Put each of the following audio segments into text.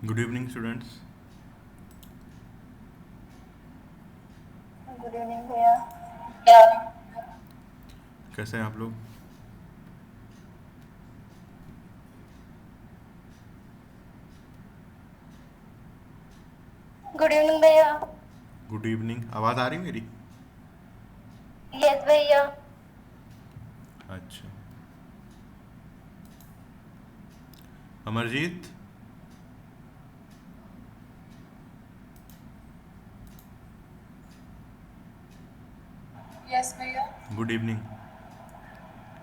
Good evening students. Good evening भैया। कैसे हैं आप लोग? गुड इवनिंग भैया। Good evening. आवाज़ आ रही मेरी? यस भैया। अच्छा। अमरजीत। यस भैया। Good evening.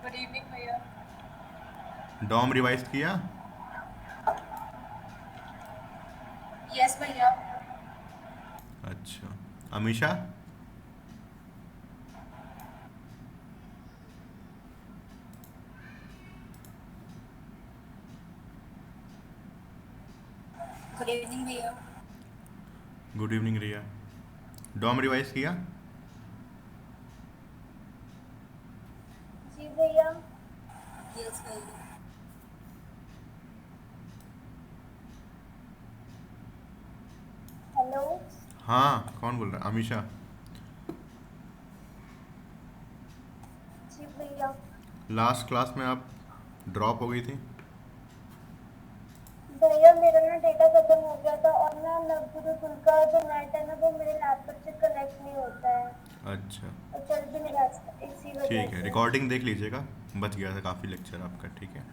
गुड इवनिंग भैया। डॉम रिवाइज किया? यस भैया। अच्छा। अमीशा। गुड इवनिंग भैया। गुड इवनिंग रिया। डॉम रिवाइज किया? जी भैया। यस भैया। हेलो। हाँ, कौन बोल रहा है? अमीशा। जी भैया। लास्ट क्लास में आप ड्रॉप हो गई थी। भैया मेरा ना डेटा खत्म हो गया था और ना नवगुरुकुल का जो नेट है ना वो मेरे लैपटॉप से कनेक्ट नहीं होता है अच्छा। और चल भी नहीं रहा इसी वजह ठीक है, से। रिकॉर्डिंग देख लीजिएगा। बच गया था काफ़ी लेक्चर आपका। ठीक है।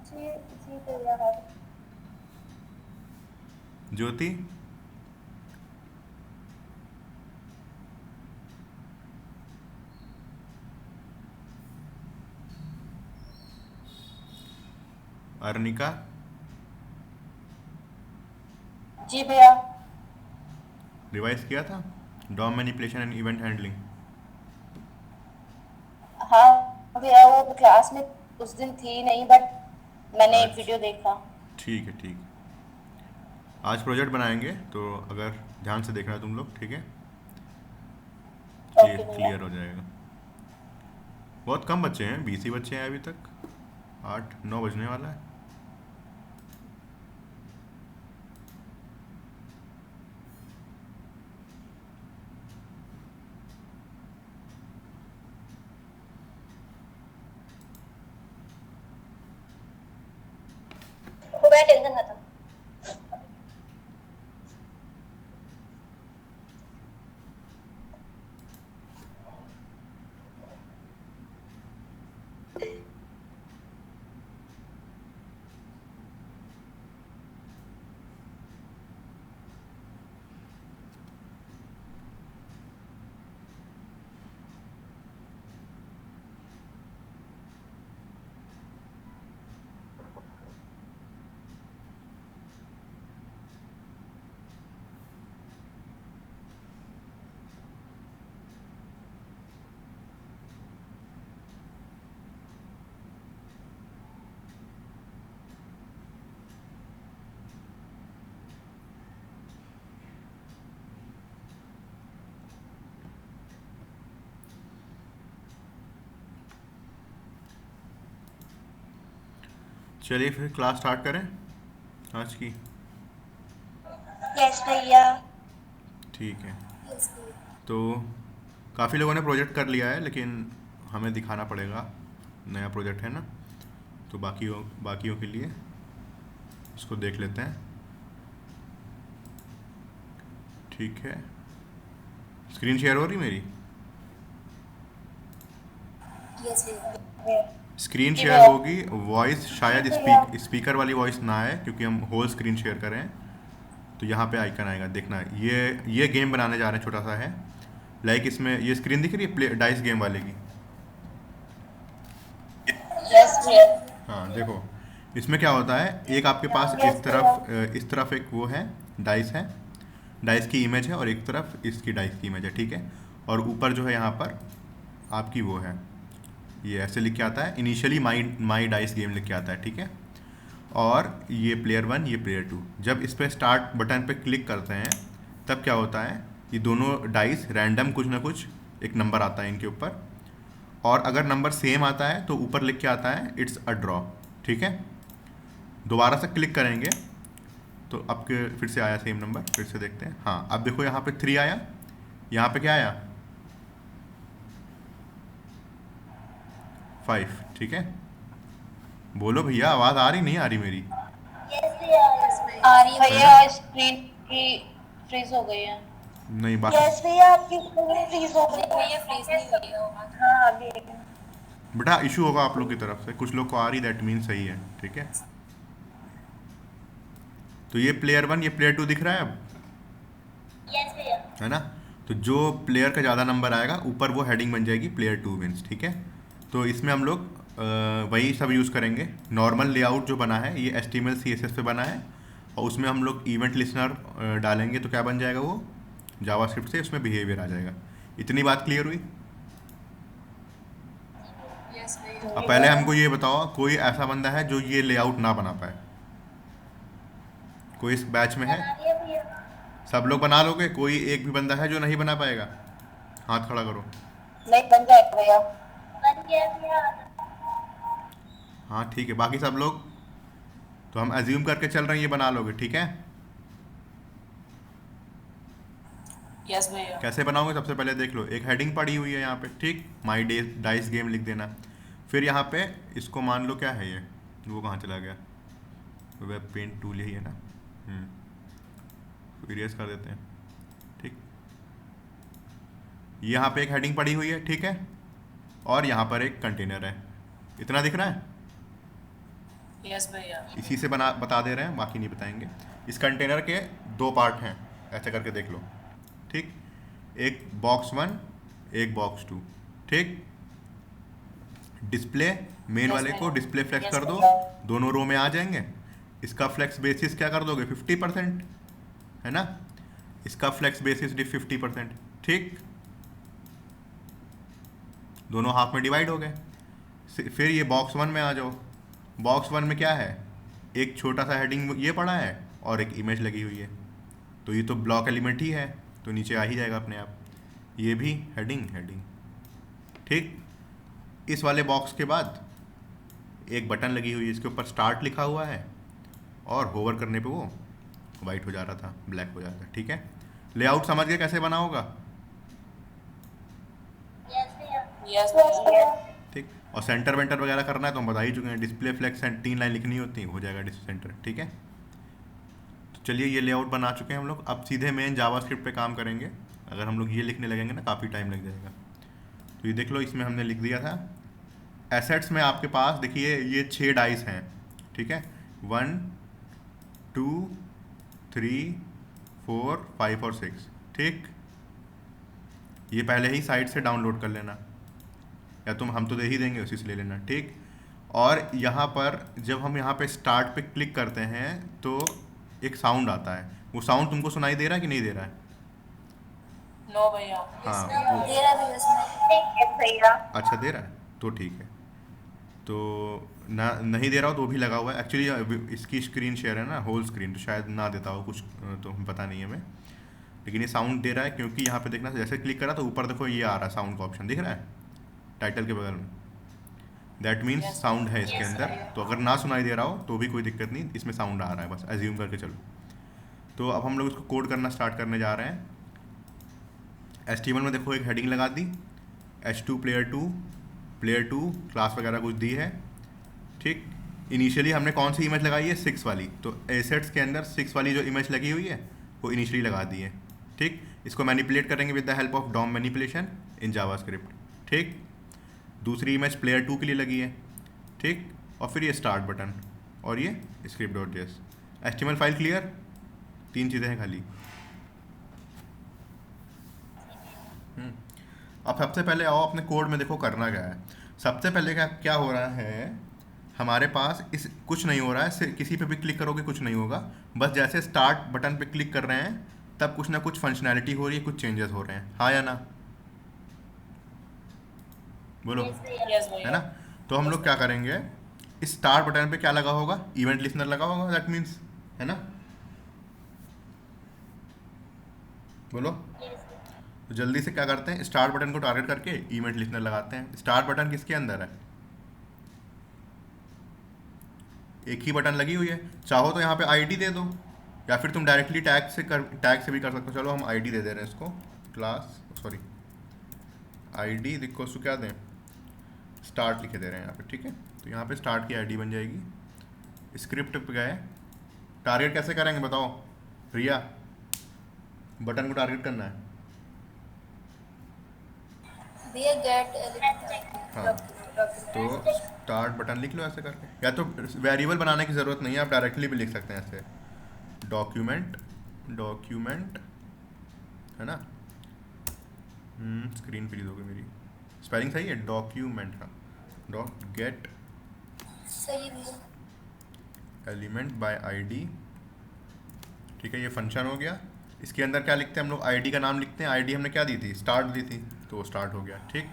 जी जी भैया है। ज्योति। अर्निका। जी भैया। रिवाइज किया था? DOM manipulation and event handling. हाँ भैया वो क्लास में उस दिन थी नहीं बट मैंने एक अच्छा। वीडियो देखा। ठीक है, ठीक है। आज प्रोजेक्ट बनाएंगे तो अगर ध्यान से देखना तुम लोग, ठीक है? ओके क्लियर भैया। क्लियर हो जाएगा। बहुत कम बच्चे हैं, 20 ही बच्चे हैं अभी तक। 8-9 बजने वाला है। हो गया टेंशन खत्म। चलिए फिर क्लास स्टार्ट करें आज की। यस भैया। ठीक है। यस भैया। तो काफ़ी लोगों ने प्रोजेक्ट कर लिया है, लेकिन हमें दिखाना पड़ेगा। नया प्रोजेक्ट है ना, तो बाकियों बाकियों के लिए इसको देख लेते हैं। ठीक है। स्क्रीन शेयर हो रही मेरी? यस भैया। स्क्रीन जी शेयर भैया। होगी। वॉइस जी शायद भैया। स्पीकर वाली वॉइस ना आए, क्योंकि हम होल स्क्रीन शेयर कर रहे हैं। तो यहाँ पे आइकन आएगा, देखना। ये गेम बनाने जा रहे हैं, छोटा सा है। लाइक इसमें ये स्क्रीन दिख रही है, प्ले डाइस गेम वाले की। यस भैया। हाँ देखो, इसमें क्या होता है, एक आपके पास यस भैया। इस तरफ एक वो है, डाइस है। डाइस की इमेज है, और एक तरफ इसकी डाइस की इमेज है, ठीक है। और ऊपर जो है यहाँ पर आपकी वो है, ये ऐसे लिख के आता है, इनिशियली माई माई डाइस गेम लिख के आता है, ठीक है। और ये प्लेयर 1, ये प्लेयर 2। जब इस पर स्टार्ट बटन पे क्लिक करते हैं, तब क्या होता है, ये दोनों डाइस रैंडम कुछ ना कुछ एक नंबर आता है इनके ऊपर। और अगर नंबर सेम आता है तो ऊपर लिख के आता है इट्स अ ड्रॉ, ठीक है। दोबारा से क्लिक करेंगे तो अब के फिर से आया सेम नंबर, फिर से देखते हैं। हाँ अब देखो यहाँ पे 3 आया, यहाँ पे क्या आया 5, ठीक है। बोलो भैया, आवाज़ आ रही नहीं आ रही मेरी? यस भैया, आ रही है है भैया, ना? स्क्रीन की फ्रीज हो गई है। नहीं बाकी यस भैया, आपकी स्क्रीन फ्रीज हो गई। नहीं भैया, फ्रीज नहीं हुई है। हाँ अभी बेटा इशू होगा आप लोग की तरफ से, कुछ लोग को आ रही, दैट मीन सही है, ठीक है। तो ये प्लेयर 1, ये प्लेयर 2 दिख रहा है अब, यस भैया। है ना? तो जो प्लेयर का ज़्यादा नंबर आएगा ऊपर वो हेडिंग बन जाएगी प्लेयर 2 विंस, ठीक है। तो इसमें हम लोग वही सब यूज़ करेंगे। नॉर्मल लेआउट जो बना है ये HTML CSS पे बना है, और उसमें हम लोग इवेंट लिसनर डालेंगे तो क्या बन जाएगा वो जावास्क्रिप्ट से, उसमें बिहेवियर आ जाएगा। इतनी बात क्लियर हुई? यस भैया। अब पहले हमको ये बताओ, कोई ऐसा बंदा है जो ये लेआउट ना बना पाए? कोई इस बैच में है? बना दिया भैया। सब लोग बना लोगे? कोई एक भी बंदा है जो नहीं बना पाएगा? हाथ खड़ा करो। नहीं, बन जाएगा भैया। बन गया भैया। हाँ ठीक है, बाकी सब लोग? तो हम अज्यूम करके चल रहे हैं ये बना लोगे, ठीक है। यस भैया। कैसे बनाओगे? सबसे पहले देख लो, एक हेडिंग पड़ी हुई है यहाँ पे, ठीक, माई डाइस गेम लिख देना। फिर यहाँ पे इसको मान लो क्या है ये, वो कहाँ चला गया, वेब पेंट टूल यही है ना, इरेज कर देते हैं, ठीक। यहाँ पे एक हेडिंग पड़ी हुई है, ठीक है, और यहाँ पर एक कंटेनर है। इतना दिख रहा है? यस भैया। इसी से बता दे रहे हैं, बाकी नहीं बताएंगे। इस कंटेनर के 2 पार्ट हैं, ऐसे करके देख लो, ठीक। एक बॉक्स 1, एक बॉक्स 2, ठीक। डिस्प्ले मेन वाले को डिस्प्ले फ्लेक्स कर दो, दोनों रो में आ जाएंगे। इसका फ्लेक्स बेसिस क्या कर दोगे, 50%, है ना। इसका फ्लेक्स बेसिस 50%, ठीक। दोनों हाफ में डिवाइड हो गए। फिर ये बॉक्स 1 में आ जाओ। बॉक्स 1 में क्या है, एक छोटा सा हेडिंग ये पड़ा है और एक इमेज लगी हुई है, तो ये तो ब्लॉक एलिमेंट ही है, तो नीचे आ ही जाएगा अपने आप। ये भी हेडिंग, ठीक। इस वाले बॉक्स के बाद एक बटन लगी हुई है, इसके ऊपर स्टार्ट लिखा हुआ है, और होवर करने पे वो वाइट हो जा रहा था, ब्लैक हो जा रहा था, ठीक है। लेआउट समझ गए कैसे बना होगा? यस भैया। यस भैया। ठीक। और सेंटर वेंटर वगैरह करना है तो हम बता ही चुके हैं, डिस्प्ले फ्लेक्स एंड 3 लाइन लिखनी होती है, हो जाएगा सेंटर, ठीक है। तो चलिए ये लेआउट बना चुके हैं हम लोग, अब सीधे मेन जावास्क्रिप्ट पे काम करेंगे। अगर हम लोग ये लिखने लगेंगे ना काफ़ी टाइम लग जाएगा। तो ये देख लो, इसमें हमने लिख दिया था एसेट्स में आपके पास देखिए ये 6 डाइस हैं, ठीक है, 1 2 3 4 5 और 6, ठीक। ये पहले ही साइट से डाउनलोड कर लेना, या हम तो दे ही देंगे, उसी से ले लेना, ठीक। और यहाँ पर जब हम यहाँ पे स्टार्ट पे क्लिक करते हैं तो एक साउंड आता है, वो साउंड तुमको सुनाई दे रहा है कि नहीं दे रहा है? नो भैया। हाँ वो, दे रहा भैया इसमें। ठीक है भैया। अच्छा दे रहा है तो ठीक है। तो ना नहीं दे रहा हो तो भी लगा हुआ है, एक्चुअली इसकी स्क्रीन शेयर है ना, होल स्क्रीन, तो शायद ना देता हो कुछ, तो पता नहीं है हमें, लेकिन ये साउंड दे रहा है क्योंकि यहाँ पे देखना, जैसे क्लिक करा तो ऊपर देखो ये आ रहा है, साउंड का ऑप्शन दिख रहा है टाइटल के बगल में, दैट मीन्स साउंड है इसके अंदर। तो अगर ना सुनाई दे रहा हो तो भी कोई दिक्कत नहीं, इसमें साउंड आ रहा है, बस एज्यूम करके चलो। तो अब हम लोग इसको कोड करना स्टार्ट करने जा रहे हैं। HTML में देखो एक हेडिंग लगा दी, H2 प्लेयर 2 क्लास वगैरह कुछ दी है, ठीक। इनिशियली हमने कौन सी इमेज लगाई है, 6 वाली, तो एसेट्स के अंदर 6 वाली जो इमेज लगी हुई है वो इनिशियली लगा दी है, ठीक। इसको मैनिपुलेट करेंगे with the help of DOM manipulation in JavaScript, ठीक। दूसरी इमेज प्लेयर 2 के लिए लगी है, ठीक। और फिर ये स्टार्ट बटन और ये script.js। HTML file clear? 3 चीज़ें हैं खाली। अब सबसे पहले आओ अपने कोड में देखो करना क्या है। सबसे पहले क्या हो रहा है, हमारे पास इस कुछ नहीं हो रहा है, किसी पे भी क्लिक करोगे कुछ नहीं होगा, बस जैसे स्टार्ट बटन पे क्लिक कर रहे हैं तब कुछ ना कुछ फंक्शनैलिटी हो रही है, कुछ चेंजेस हो रहे हैं, हाँ या ना? बोलो, यस है भैया। ना। तो हम लोग क्या करेंगे, इस स्टार्ट बटन पे क्या लगा होगा, इवेंट लिसनर लगा होगा, दैट मीन्स, है ना। बोलो, तो जल्दी से क्या करते हैं, स्टार्ट बटन को टारगेट करके इवेंट लिसनर लगाते हैं। स्टार्ट बटन किसके अंदर है, एक ही बटन लगी हुई है, चाहो तो यहाँ पे आईडी दे दो, या फिर तुम डायरेक्टली टैग से भी कर सकते हो। चलो हम आईडी दे दे रहे हैं इसको, क्लास सॉरी आईडी देखो उसको क्या दें, स्टार्ट लिखे दे रहे हैं यहाँ पे, ठीक है। तो यहाँ पे स्टार्ट की आईडी बन जाएगी। स्क्रिप्ट पे गए, टारगेट कैसे करेंगे बताओ प्रिया, बटन को टारगेट करना है। भैया गेट एलिमेंट हाँ, तो स्टार्ट बटन लिख लो ऐसे करके, या तो वेरिएबल बनाने की ज़रूरत नहीं है, आप डायरेक्टली भी लिख सकते हैं ऐसे, डॉक्यूमेंट है ना। स्क्रीन फ्रीज हो गई मेरी, स्पेलिंग सही है डॉक्यूमेंट, हाँ डॉट गेट सही भैया। एलिमेंट बाय आईडी, ठीक है, ये फंक्शन हो गया। इसके अंदर क्या लिखते हैं हम लोग, आईडी का नाम लिखते हैं। आईडी हमने क्या दी थी, स्टार्ट दी थी, तो वो स्टार्ट हो गया, ठीक।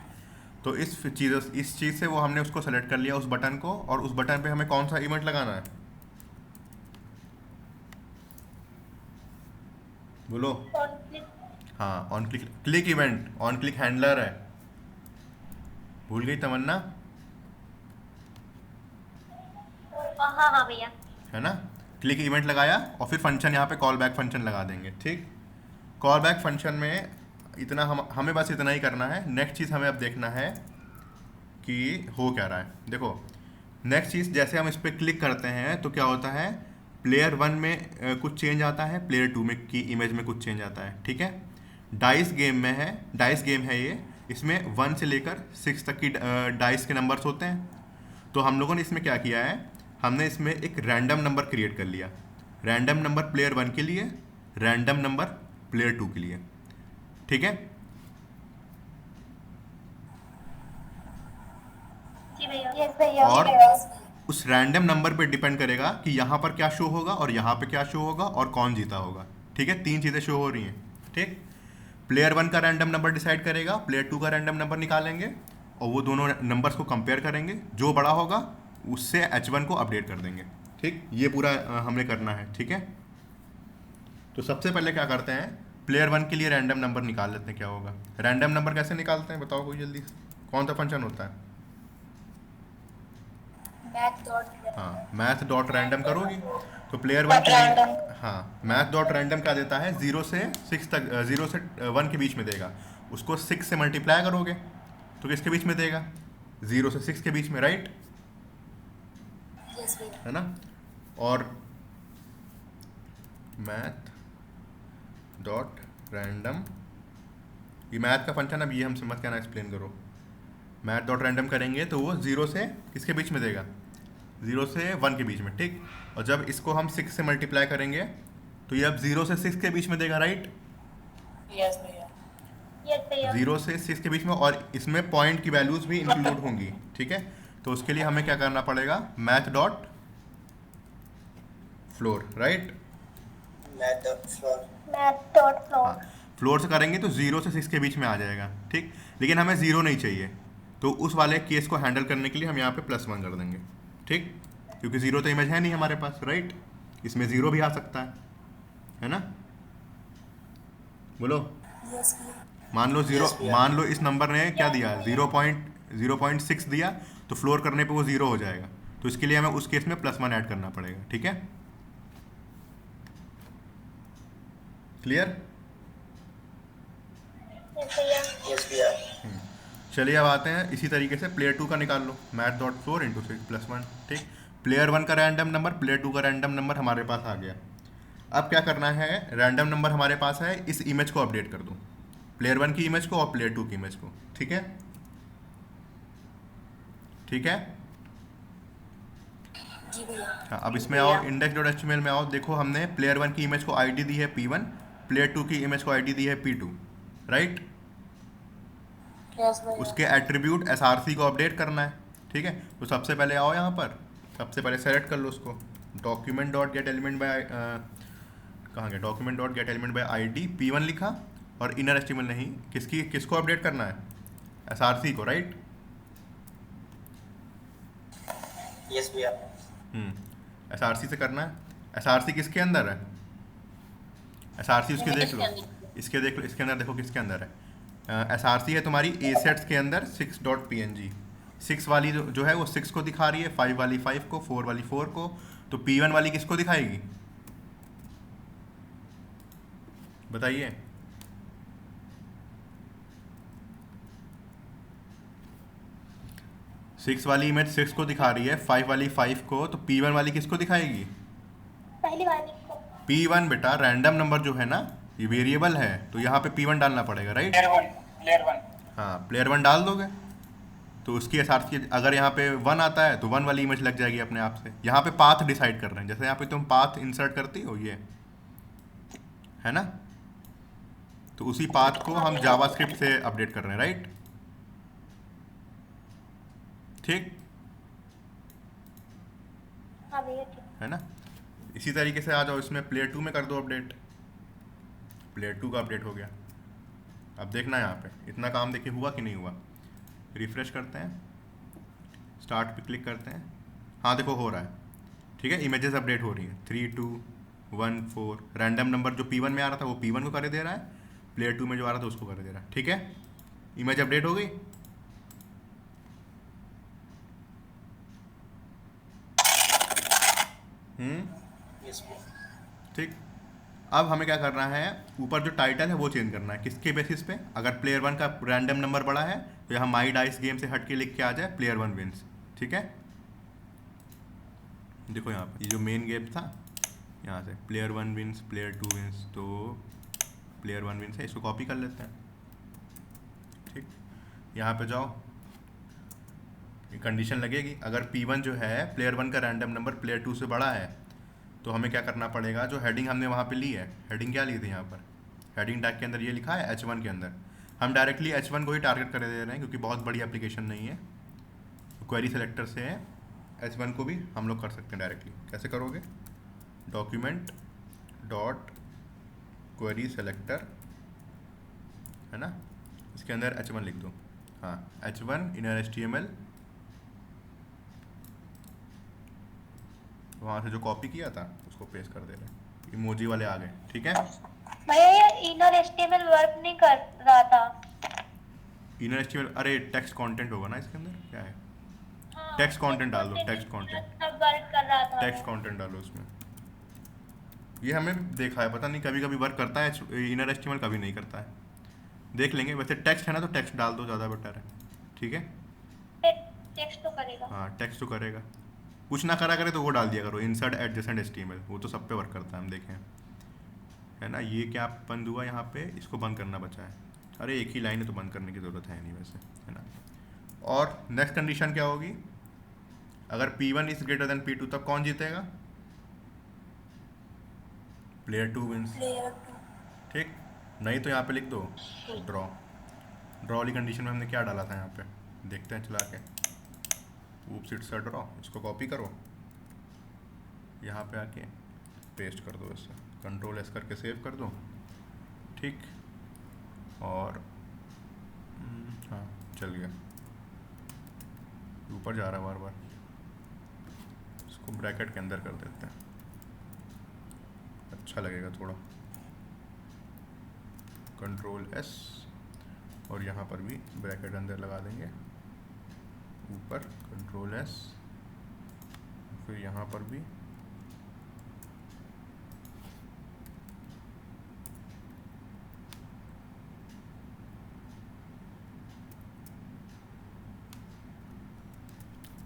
तो इस चीज़ से वो हमने उसको सेलेक्ट कर लिया उस बटन को, और उस बटन पे हमें कौन सा इवेंट लगाना है बोलो। हाँ on click event, on click handler है, भूल गई तमन्ना, हाँ हाँ भैया। है ना। क्लिक इवेंट लगाया और फिर फंक्शन यहाँ पे कॉल बैक फंक्शन लगा देंगे, ठीक। कॉल बैक फंक्शन में इतना हमें बस इतना ही करना है। नेक्स्ट चीज़ हमें अब देखना है कि हो क्या रहा है। देखो नेक्स्ट चीज़, जैसे हम इस पर क्लिक करते हैं तो क्या होता है, प्लेयर 1 में कुछ चेंज आता है, प्लेयर 2 में की इमेज में कुछ चेंज आता है, ठीक है। डाइस गेम में है, डाइस गेम है ये, इसमें 1 से लेकर 6 तक की डाइस के नंबर्स होते हैं। तो हम लोगों ने इसमें क्या किया है, हमने इसमें एक रैंडम नंबर क्रिएट कर लिया। रैंडम नंबर प्लेयर 1 के लिए, रैंडम नंबर प्लेयर 2 के लिए, ठीक है। जी भैया। यस भैया। और उस रैंडम नंबर पे डिपेंड करेगा कि यहाँ पर क्या शो होगा और यहाँ पे क्या शो होगा और कौन जीता होगा, ठीक है। 3 चीज़ें शो हो रही हैं, ठीक। प्लेयर 1 का रैंडम नंबर डिसाइड करेगा, प्लेयर 2 का रैंडम नंबर निकालेंगे और वो दोनों नंबर्स को कंपेयर करेंगे, जो बड़ा होगा उससे H1 को अपडेट कर देंगे, ठीक। ये पूरा हमने करना है, ठीक है। तो सबसे पहले क्या करते हैं, प्लेयर 1 के लिए रैंडम नंबर निकाल लेते हैं, क्या होगा। रैंडम नंबर कैसे निकालते हैं बताओ कोई जल्दी से, कौन सा फंक्शन होता है। हाँ मैथ डॉट रैंडम करोगी तो प्लेयर 1 के लिए, हाँ मैथ डॉट रैंडम क्या देता है, 0 से 6 तक, 0 से 1 के बीच में देगा। उसको 6 से मल्टीप्लाई करोगे तो किसके बीच में देगा, 0 से 6 के बीच में, राइट, है ना। और मैथ डॉट रैंडम, ये मैथ का फंक्शन, अब ये हमसे मत कहना, एक्सप्लेन करो। मैथ डॉट रैंडम करेंगे तो वो 0 से किसके बीच में देगा, 0 से 1 के बीच में, ठीक। और जब इसको हम 6 से मल्टीप्लाई करेंगे तो ये अब 0 से 6 के बीच में देगा, राइट। यस भैया। यस भैया। 0 से 6 के बीच में, और इसमें पॉइंट की वैल्यूज भी इंक्लूड होंगी, ठीक है। तो उसके लिए हमें क्या करना पड़ेगा, math dot floor, right, math dot floor. हाँ फ्लोर से करेंगे तो 0 से 6 के बीच में आ जाएगा, ठीक। लेकिन हमें 0 नहीं चाहिए, तो उस वाले केस को हैंडल करने के लिए हम यहाँ पे +1 कर देंगे, ठीक, क्योंकि 0 तो इमेज है नहीं हमारे पास, राइट। इसमें 0 भी आ सकता है ना। बोलो मान लो 0, मान लो इस नंबर ने क्या दिया, 0.6 दिया, तो फ्लोर करने पे वो 0 हो जाएगा। तो इसके लिए हमें उस केस में +1 ऐड करना पड़ेगा, ठीक है। क्लियर। यस भैया। चलिए अब आते हैं, इसी तरीके से प्लेयर 2 का निकाल लो, मैथ डॉट फ्लोर इंटू 6 +1, ठीक। प्लेयर 1 का रैंडम नंबर, प्लेयर 2 का रैंडम नंबर हमारे पास आ गया। अब क्या करना है, रैंडम नंबर हमारे पास है, इस इमेज को अपडेट कर दो, प्लेयर 1 की इमेज को और प्लेयर 2 की इमेज को, ठीक है, ठीक है। जी भैया। हाँ अब इसमें आओ, index.html में आओ, देखो हमने प्लेयर 1 की इमेज को आईडी दी है P1, प्लेयर 2 की इमेज को आईडी दी है P2, राइट। यस भैया। उसके एट्रीब्यूट SRC को अपडेट करना है, ठीक है। तो सबसे पहले आओ यहाँ पर, सबसे पहले सेलेक्ट कर लो उसको, document dot gate element by, कहाँ गया, document dot gate element by ID P1 लिखा, और इनर HTML नहीं, किसको अपडेट करना है, SRC को, राइट। यस भैया। SRC से करना है। SRC किसके अंदर है, SRC उसके देख लो, इसके देख लो, इसके अंदर देखो किसके अंदर है, SRC है तुम्हारी assets के अंदर 6.png। 6 वाली जो है वो 6 को दिखा रही है, 5 वाली 5 को, 4 वाली 4 को, तो P1 वाली किसको दिखाएगी, बताइए। 6 वाली इमेज 6 को दिखा रही है, 5 वाली 5 को, तो P1 वाली किसको दिखाएगी? पहली वाली को। P1 बेटा रैंडम नंबर जो है ना, ये वेरिएबल है, तो यहाँ पे P1 डालना पड़ेगा, राइट? प्लेयर 1 हाँ, प्लेयर 1 डाल दोगे तो उसके हिसाब से अगर यहाँ पे 1 आता है तो 1 वाली इमेज लग जाएगी अपने आप से। यहाँ पे पाथ डिसाइड कर रहे हैं, जैसे यहाँ पे तुम पाथ इंसर्ट करती हो, ये है ना, तो उसी पाथ को हम जावास्क्रिप्ट से अपडेट कर रहे हैं, राइट? ठीक हाँ भैया ठीक। है ना। इसी तरीके से आ जाओ इसमें प्लेयर 2 में कर दो अपडेट। प्लेयर 2 का अपडेट हो गया। अब देखना यहाँ पे इतना काम देखिए हुआ कि नहीं हुआ। रिफ्रेश करते हैं, स्टार्ट पे क्लिक करते हैं, हाँ देखो हो रहा है, ठीक है। इमेजेस अपडेट हो रही है 3 2 1 4। रैंडम नंबर जो P1 में आ रहा था वो P1 को कर दे रहा है, प्लेयर 2 में जो आ रहा था उसको कर दे रहा है, ठीक है। इमेज अपडेट हो गई। Yes भैया। ठीक। अब हमें क्या करना है, ऊपर जो टाइटल है वो चेंज करना है। किसके बेसिस पे? अगर प्लेयर 1 का रैंडम नंबर बड़ा है तो यहाँ माई डाइस गेम से हट के लिख के आ जाए प्लेयर 1 विंस, ठीक है। देखो यहाँ पे ये जो मेन गेम था, यहाँ से प्लेयर 1 विंस प्लेयर 2 विंस, तो प्लेयर 1 विंस है, इसको कॉपी कर लेते हैं, ठीक। यहाँ पे जाओ, ये कंडीशन लगेगी, अगर P1 जो है प्लेयर 1 का रैंडम नंबर प्लेयर 2 से बड़ा है तो हमें क्या करना पड़ेगा, जो हेडिंग हमने वहाँ पे ली है, हेडिंग क्या ली थी यहाँ पर, हेडिंग टैग के अंदर ये लिखा है H1 के अंदर, हम डायरेक्टली H1 को ही टारगेट कर दे रहे हैं क्योंकि बहुत बड़ी एप्लीकेशन नहीं है। क्वेरी सेलेक्टर से H1 को भी हम लोग कर सकते हैं डायरेक्टली। कैसे करोगे, डॉक्यूमेंट डॉट क्वेरी सेलेक्टर, है ना, इसके अंदर H1 लिख दो, हाँ H1 इनर HTML, वहाँ से जो कॉपी किया था उसको पेस्ट कर दे रहे हैं, इमोजी वाले आ गए, ठीक है। भैया ये इनर एचटीएमएल वर्क नहीं कर रहा था। इनर HTML, अरे टेक्स्ट कंटेंट होगा ना इसके अंदर, क्या है, हाँ, टेक्स्ट कंटेंट डाल दो, टेक्स्ट कंटेंट, सब वर्क कर रहा था। टेक्स्ट कंटेंट डालो उसमें। ये हमें देखा है, पता नहीं कभी कभी वर्क करता है इनर HTML, कभी नहीं करता है, देख लेंगे। वैसे टेक्स्ट है ना तो टेक्स्ट डाल दो, ज़्यादा बेटर है, ठीक है। टेक्स्ट तो करेगा। हाँ टेक्स्ट तो करेगा, कुछ ना करा करे तो वो डाल दिया करो, इंसर्ट एडजेसेंट HTML, वो तो सब पे वर्क करता है, हम देखें, है ना। ये क्या बंद हुआ यहाँ पे, इसको बंद करना बचा है, अरे एक ही लाइन है तो बंद करने की ज़रूरत है नहीं वैसे, है ना। और नेक्स्ट कंडीशन क्या होगी, अगर P1 is greater than P2 तब कौन जीतेगा, प्लेयर 2 विंस, प्लेयर 2 ठीक। नहीं तो यहाँ पे लिख दो ड्रॉ। ड्रॉ वाली कंडीशन में हमने क्या डाला था यहाँ पे, देखते हैं चला के, ऊप्स इट्स अ ड्रॉ, इसको कॉपी करो, यहाँ पे आके पेस्ट कर दो, इसे कंट्रोल एस करके सेव कर दो, ठीक। और हाँ चल गया, ऊपर जा रहा है बार बार, इसको ब्रैकेट के अंदर कर देते हैं, अच्छा लगेगा थोड़ा। कंट्रोल एस, और यहाँ पर भी ब्रैकेट अंदर लगा देंगे, ऊपर कंट्रोल एस, फिर यहाँ पर भी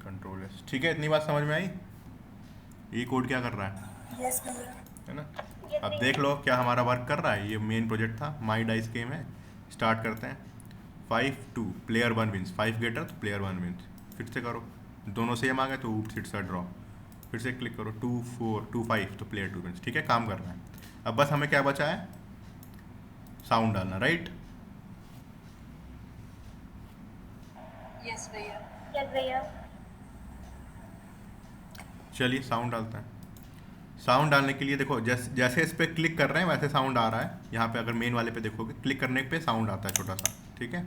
कंट्रोल एस, ठीक है। इतनी बात समझ में आई, ये कोड क्या कर रहा है, यस भैया। है ना। अब देख लो क्या हमारा वर्क कर रहा है, ये मेन प्रोजेक्ट था, माई डाइस गेम है। स्टार्ट करते हैं, 5 2 प्लेयर 1 विंस, 5 गेटर तो प्लेयर 1 विंस, फिर से करो, दोनों सेम आ गए तो ऊप्स इट्स अ ड्रॉ, फिर से क्लिक करो, 2 4 2 5 तो प्लेयर 2 विंस, ठीक है। काम कर रहा है। अब बस हमें क्या बचा है, साउंड डालना, राइट। यस भैया। यस भैया। चलिए साउंड डालते हैं। साउंड डालने के लिए देखो, जैसे इस पर क्लिक कर रहे हैं वैसे साउंड आ रहा है। यहाँ पे अगर मेन वाले पे देखोगे, क्लिक करने पे साउंड आता है छोटा सा, ठीक है।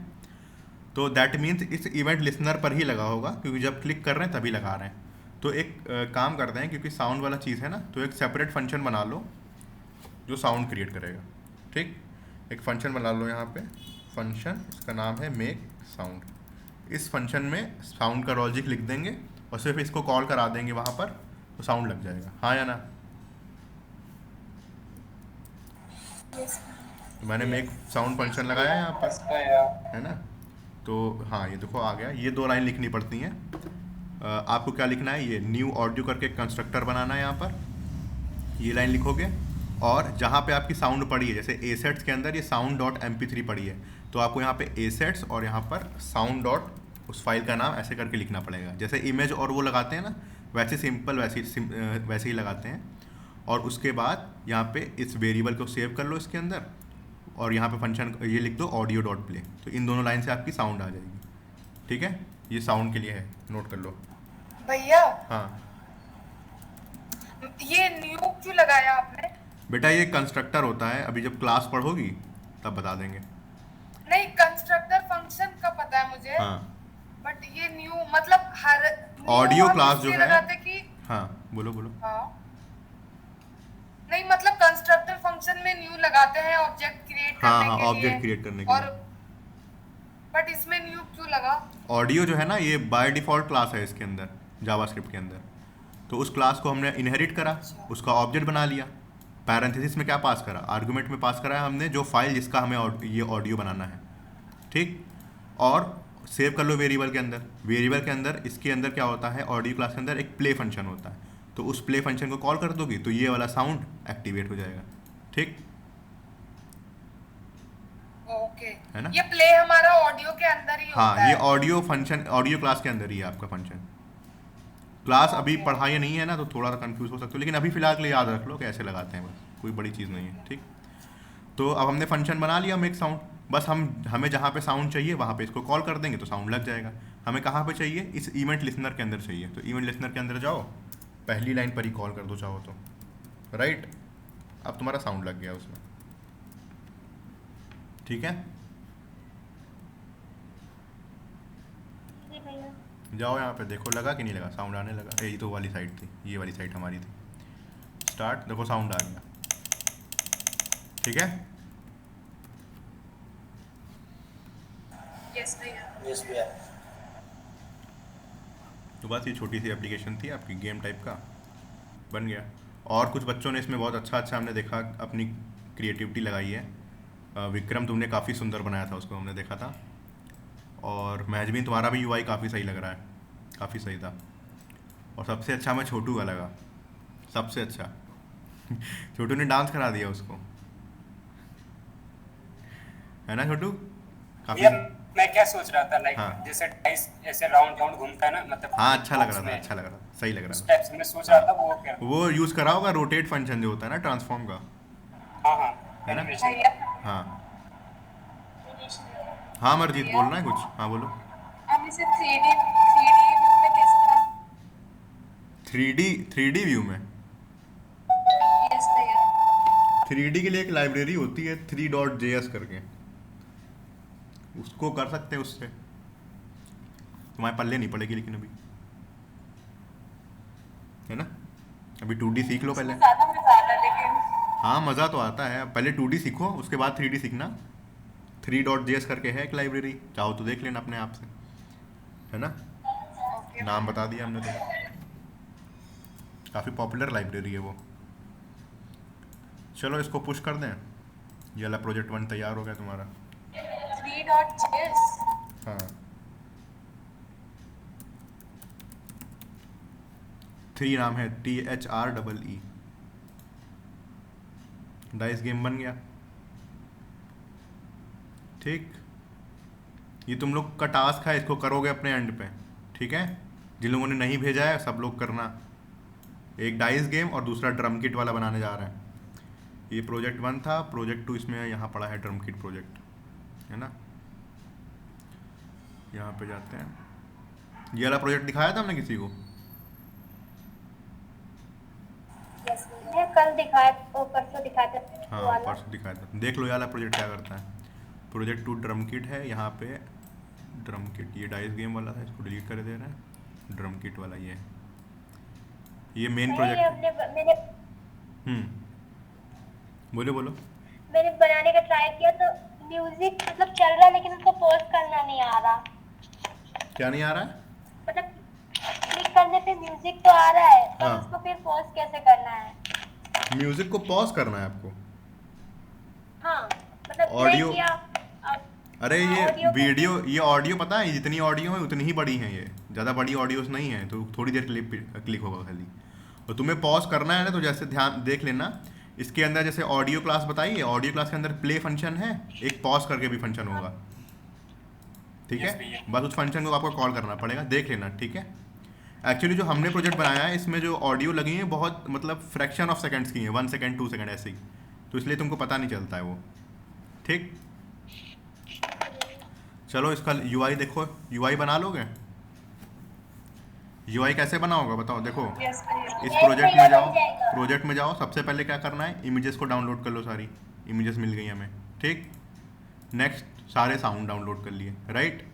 तो दैट मीन्स इस इवेंट लिसनर पर ही लगा होगा, क्योंकि जब क्लिक कर रहे हैं तभी लगा रहे हैं। तो एक काम करते हैं, क्योंकि साउंड वाला चीज़ है ना, तो एक सेपरेट फंक्शन बना लो जो साउंड क्रिएट करेगा, ठीक। एक फंक्शन बना लो यहाँ पे, फंक्शन, इसका नाम है मेक साउंड। इस फंक्शन में साउंड का लॉजिक लिख देंगे और सिर्फ इसको कॉल करा देंगे वहाँ पर, तो साउंड लग जाएगा, हाँ या ना। Yes. तो मैंने मेक साउंड फंक्शन लगाया यहाँ पर, इसका या है ना। तो हाँ ये देखो आ गया, ये 2 लाइन लिखनी पड़ती हैं। आपको क्या लिखना है, ये न्यू ऑडियो करके कंस्ट्रक्टर बनाना है यहाँ पर, ये लाइन लिखोगे। और जहाँ पे आपकी साउंड पड़ी है, जैसे एसेट्स के अंदर ये साउंड डॉट mp3 पड़ी है, तो आपको यहाँ पे एसेट्स और यहाँ पर साउंड डॉट उस फाइल का नाम ऐसे करके लिखना पड़ेगा। जैसे इमेज और वो लगाते हैं ना, वैसे सिंपल वैसे ही लगाते हैं। और उसके बाद यहाँ पे इस वेरिएबल को सेव कर लो इसके अंदर, और यहाँ पे फंक्शन ये लिख दो ऑडियो डॉट प्ले, तो इन दोनों लाइन से आपकी साउंड आ जाएगी। ठीक है, ये साउंड के लिए है, नोट कर लो। भैया हाँ ये न्यू क्यों लगाया आपने? बेटा ये कंस्ट्रक्टर होता है, अभी जब क्लास पढ़ोगी तब बता देंगे। नहीं, कंस्ट्रक्टर फंक्शन का पता है मुझे। हाँ बट ये न्यू मतलब हर ऑडियो new क्लास आप जो इसलिए है, लगाते कि हाँ बोलो बोलो। हाँ नहीं मतलब कंस्ट्रक्टर फंक्शन में न्यू लगाते हैं ऑब्जेक्ट क्रिएट हाँ करने हाँ के ऑब्जेक्ट लिए। क्रिएट करने के और लिए। बट इसमें न्यू क्यों लगा? ऑडियो जो है ना, ये बाय डिफ़ॉल्ट क्लास है इसके अंदर, जावास्क्रिप्ट के अंदर। तो उस क्लास को हमने इनहेरिट करा, उसका ऑब्जेक्ट बना लिया, पैरेंथेसिस में क्या पास करा, आर्गुमेंट में पास करा है हमने जो फाइल जिसका हमें ये ऑडियो बनाना है। ठीक, और सेव कर लो वेरिएबल के अंदर। वेरिएबल के अंदर इसके अंदर क्या होता है, ऑडियो क्लास के अंदर एक प्ले फंक्शन होता है, तो उस प्ले फंक्शन को कॉल कर दोगी तो ये वाला साउंड एक्टिवेट हो जाएगा। ठीक ओके, है ना? ये प्ले हमारा ऑडियो के अंदर ही होता हाँ, है। ये ऑडियो फंक्शन ऑडियो क्लास के अंदर ही है आपका फंक्शन। क्लास अभी पढ़ाई नहीं है ना, तो थोड़ा सा कंफ्यूज हो सकते हो, लेकिन अभी फिलहाल के लिए याद रख लो कि ऐसे लगाते हैं, बस कोई बड़ी चीज़ नहीं है। ठीक, तो अब हमने फंक्शन बना लिया मेक साउंड, बस हमें जहाँ पे साउंड चाहिए वहाँ पे इसको कॉल कर देंगे तो साउंड लग जाएगा। हमें कहाँ पे चाहिए, इस इवेंट लिसनर के अंदर चाहिए, तो इवेंट लिसनर के अंदर जाओ, पहली लाइन पर ही कॉल कर दो चाहो तो, राइट। अब तुम्हारा साउंड लग गया उसमें। ठीक है, जी भैया। जाओ यहाँ पे देखो लगा कि नहीं लगा, साउंड आने लगा। ये तो वाली साइड थी, ये वाली साइड हमारी थी। स्टार्ट, देखो साउंड आ गया। ठीक है, Yes, भैया. यस भैया। तो बस ये छोटी सी एप्लीकेशन थी आपकी, गेम टाइप का बन गया। और कुछ बच्चों ने इसमें बहुत अच्छा हमने देखा अपनी क्रिएटिविटी लगाई है। विक्रम तुमने काफ़ी सुंदर बनाया था उसको, हमने देखा था। और महजबीन तुम्हारा भी यूआई काफ़ी सही लग रहा है, काफ़ी सही था। और सबसे अच्छा मैं छोटू का लगा, सबसे अच्छा छोटू ने डांस करा दिया उसको, है ना छोटू? भैया काफ़ी मैं क्या सोच रहा था, लाइक हाँ। जैसे डाइस ऐसे राउंड राउंड घूमता है ना, मतलब हाँ, अच्छा लग box रहा था, में, अच्छा लग रहा था, सही लग उस रहा टाइप से मैं सोच रहा था वो क्या। था। वो यूज़ करा होगा रोटेट फंक्शन जो होता है ना ट्रांसफॉर्म का, हाँ हाँ, है ना? एनिमेशन। भैया. हाँ हाँ मरजीत भैया? बोलना है कुछ? हाँ बोलो। अब इसे 3D व्यू में कैसे बनाएं? 3D व्यू में Yes, भैया. 3D के लिए एक लाइब्रेरी होती है 3.js करके, उसको कर सकते हैं उससे। तुम्हारे पल्ले नहीं पड़ेगी लेकिन अभी, है ना? अभी 2D सीख लो पहले। ज़्यादा मजा आता है लेकिन. हाँ मज़ा तो आता है, पहले 2D सीखो उसके बाद 3D सीखना। 3.js करके है एक लाइब्रेरी, चाहो तो देख लेना अपने आप से, है ना? Okay. नाम बता दिया हमने तो, काफ़ी पॉपुलर लाइब्रेरी है वो। चलो इसको पुश कर दें, ये वाला प्रोजेक्ट 1 तैयार हो गया तुम्हारा। 3.js. हाँ 3 नाम है, THREE। डाइस गेम बन गया। ठीक, ये तुम लोग का टास्क है, इसको करोगे अपने एंड पे। ठीक है, जिन लोगों ने नहीं भेजा है सब लोग करना। एक डाइस गेम और दूसरा ड्रम किट वाला बनाने जा रहे हैं। ये प्रोजेक्ट 1 था, प्रोजेक्ट 2 इसमें यहाँ पड़ा है ड्रम किट प्रोजेक्ट, है ना? यहाँ पे जाते हैं, ये वाला प्रोजेक्ट दिखाया था हमने किसी को? यस भैया, कल दिखाया, वो परसों दिखाया था हाँ वाला। परसों दिखाया था, देख लो ये वाला प्रोजेक्ट क्या करता है। प्रोजेक्ट 2 ड्रम किट है, यहाँ पे ड्रम किट, ये डाइस गेम वाला है, इसको डिलीट कर दे रहे हैं। ड्रम किट वाला ये मेन नहीं, प्रोजेक्ट ये मैंने बोलो बोलो। मैंने बनाने का ट्राई किया तो म्यूजिक मतलब चल रहा है लेकिन उसको पॉज करना नहीं आ रहा। क्या नहीं आ रहा है? मतलब क्लिक करने पे म्यूजिक तो आ रहा है, पर हाँ। उसको फिर पॉज कैसे करना है? म्यूजिक को पॉज करना है आपको? ऑडियो, नहीं किया। अरे ये ऑडियो वीडियो, ये ऑडियो पता है जितनी ऑडियो है उतनी ही बड़ी है, ये ज़्यादा बड़ी ऑडियोस नहीं है, तो थोड़ी देर क्लिक होगा खाली। और तुम्हें पॉज करना है ना, तो जैसे ध्यान देख लेना, इसके अंदर जैसे ऑडियो क्लास बताई है, ऑडियो क्लास के अंदर प्ले फंक्शन है, एक पॉज करके भी फंक्शन होगा, ठीक Yes, है। भैया। बस उस फंक्शन को आपको कॉल करना पड़ेगा, देख लेना, ठीक है। एक्चुअली जो हमने प्रोजेक्ट बनाया है इसमें जो ऑडियो लगी है बहुत मतलब फ्रैक्शन ऑफ सेकंड्स की है, 1 सेकंड 2 सेकंड ऐसे ही, तो इसलिए तुमको पता नहीं चलता है वो, ठीक। चलो इसका यूआई देखो, यूआई बना लोगे? यूआई कैसे बनाओगे बताओ, देखो यस भैया। इस एक प्रोजेक्ट में भैया जाओ, बन जाएगा। प्रोजेक्ट में जाओ, सबसे पहले क्या करना है, इमेजेस को डाउनलोड कर लो, सारी इमेजेस मिल गई हमें, ठीक। नेक्स्ट सारे साउंड डाउनलोड कर लिए, राइट,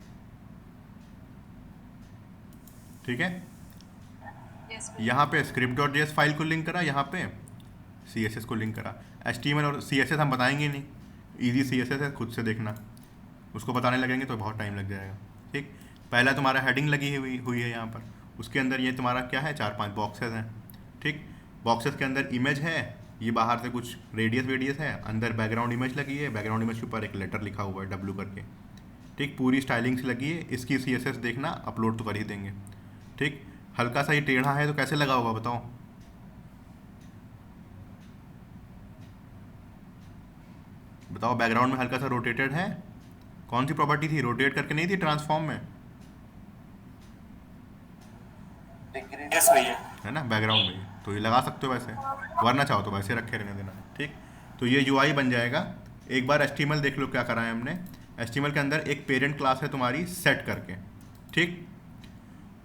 ठीक है। यस भैया। यहाँ पे script.js फाइल को लिंक करा, यहाँ पे CSS को लिंक करा। HTML और CSS हम बताएंगे नहीं, इजी CSS है, खुद से देखना, उसको बताने लगेंगे तो बहुत टाइम लग जाएगा, ठीक। पहला तुम्हारा हेडिंग लगी हुई है यहाँ पर, उसके अंदर ये तुम्हारा क्या है, 4-5 बॉक्सेस हैं, ठीक। बॉक्सेस के अंदर इमेज है, ये बाहर से कुछ रेडियस है, अंदर बैकग्राउंड इमेज लगी है, बैकग्राउंड इमेज के ऊपर एक लेटर लिखा हुआ है W करके, ठीक। पूरी स्टाइलिंग से लगी है, इसकी CSS देखना, अपलोड तो कर ही देंगे, ठीक। हल्का सा ही टेढ़ा है तो कैसे लगा होगा बताओ? बताओ, बैकग्राउंड में हल्का सा रोटेटेड है, कौन सी प्रॉपर्टी थी, रोटेट करके नहीं थी ट्रांसफॉर्म में, यस भैया। है ना, बैकग्राउंड में, तो ये लगा सकते हो वैसे, वरना चाहो तो वैसे रखे रहने देना, ठीक। तो ये यूआई बन जाएगा। एक बार HTML देख लो क्या करा है हमने। HTML के अंदर एक पेरेंट क्लास है तुम्हारी सेट करके, ठीक।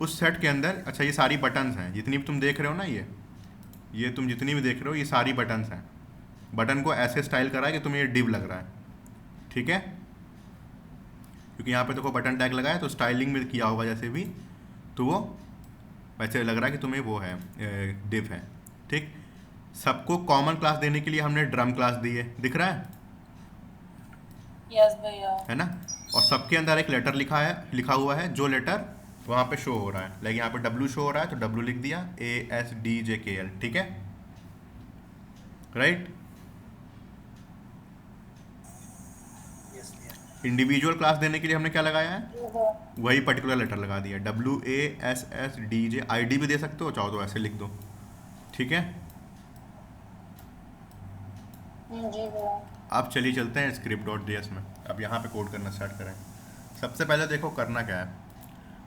उस सेट के अंदर, अच्छा ये सारी बटन्स हैं जितनी भी तुम देख रहे हो ना, ये तुम जितनी भी देख रहे हो ये सारी बटन्स हैं। बटन को ऐसे स्टाइल करा है कि तुम्हें ये डिव लग रहा है, ठीक है, क्योंकि यहाँ पे देखो बटन टैग लगा है, तो स्टाइलिंग में किया होगा जैसे भी, तो वो वैसे लग रहा है कि तुम्हें वो है, डिव है, ठीक। सबको कॉमन क्लास देने के लिए हमने ड्रम क्लास दी है, दिख रहा है यस भैया। है ना। और सबके अंदर एक लेटर लिखा हुआ है, जो लेटर वहाँ पे शो हो रहा है, लाइक यहाँ पे W शो हो रहा है तो W लिख दिया, ASDJKL, ठीक है, राइट। इंडिविजुअल क्लास देने के लिए हमने क्या लगाया है, वही पर्टिकुलर लेटर लगा दिया, WASSDJ। ID भी दे सकते हो, चाहो तो ऐसे लिख दो, ठीक है। जी भैया। अब चलिए चलते हैं script.js में, अब यहाँ पे कोड करना स्टार्ट करें। सबसे पहले देखो करना क्या है,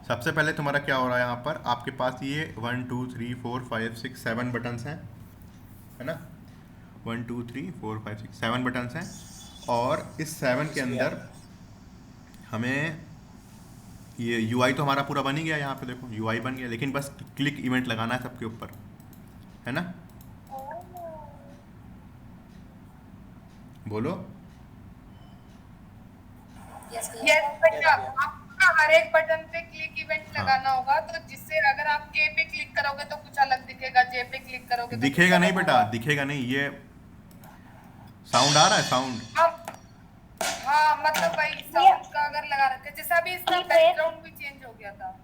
सबसे पहले तुम्हारा क्या हो रहा है, यहाँ पर आपके पास ये 1 2 3 4 5 6 7 बटन्स हैं, है ना, 1 2 3 4 5 6 7 बटन्स हैं, और इस 7 के अंदर हमें ये UI तो हमारा पूरा बन ही गया, यहाँ पे देखो UI बन गया, लेकिन बस क्लिक इवेंट लगाना है सबके ऊपर, है ना। बोलो। यस यस भैया। आपका हर एक बटन पे क्लिक इवेंट हाँ। लगाना होगा, तो जिससे अगर आप K पे क्लिक करोगे तो कुछ अलग दिखेगा, J पे क्लिक करोगे तो दिखेगा कुछ नहीं अलग बेटा, होगा। दिखेगा नहीं, ये साउंड आ रहा है, साउंड। हाँ मतलब भाई साउंड का अगर लगा रखे, जैसे अभी इसका ठीक है। बैकग्राउंड भी चेंज हो गया था।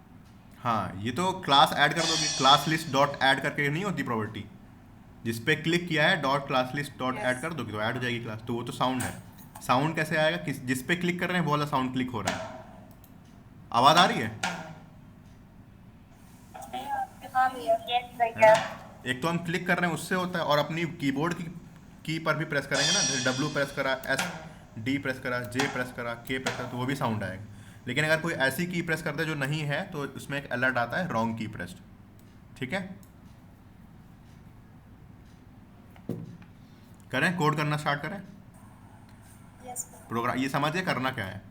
हाँ, ये तो क्लास ऐड कर दोगे, क्लास लिस्ट डॉट ऐड करके नहीं होती प्रॉपर्टी, जिस पे क्लिक किया है dot class list dot add कर दोगे तो ऐड हो जाएगी क्लास, तो वो तो साउंड है। साउंड कैसे आएगा, जिस पे क्लिक कर रहे हैं वो वाला साउंड क्लिक हो रहा है, आवाज़ आ रही है, हाँ भैया। यस है भैया। ना? एक तो हम क्लिक कर रहे हैं उससे होता है, और अपनी कीबोर्ड की पर भी प्रेस करेंगे ना, जैसे W प्रेस करा, SD प्रेस करा, J प्रेस करा, K प्रेस करा, तो वो भी साउंड आएगा। लेकिन अगर कोई ऐसी की प्रेस करता है जो नहीं है, तो उसमें एक अलर्ट आता है रॉन्ग की प्रेस्ड, ठीक है। करें, कोड करना स्टार्ट करें, यस प्रोग्राम ये समझिए करना क्या है।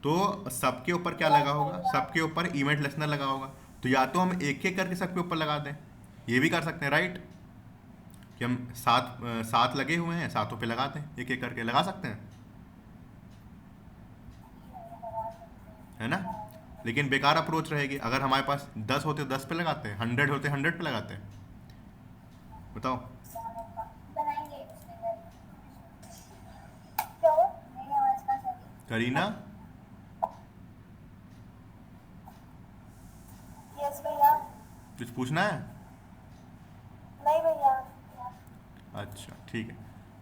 तो सबके ऊपर क्या लगा होगा, सबके ऊपर इवेंट लिसनर लगा होगा, तो या तो हम एक एक करके सबके ऊपर लगा दें, ये भी कर सकते हैं, राइट, कि हम सात लगे हुए हैं, सातों पे लगा दें, एक एक करके लगा सकते हैं, है ना। लेकिन बेकार अप्रोच रहेगी, अगर हमारे पास 10 होते 10 पे लगाते हैं, 100 होते 100 पे लगाते हैं, बताओ। बनाएंगे। क्यों? मेरी आवाज कहाँ चली? करीना, यस भैया। कुछ पूछना है? नहीं भैया। अच्छा ठीक है,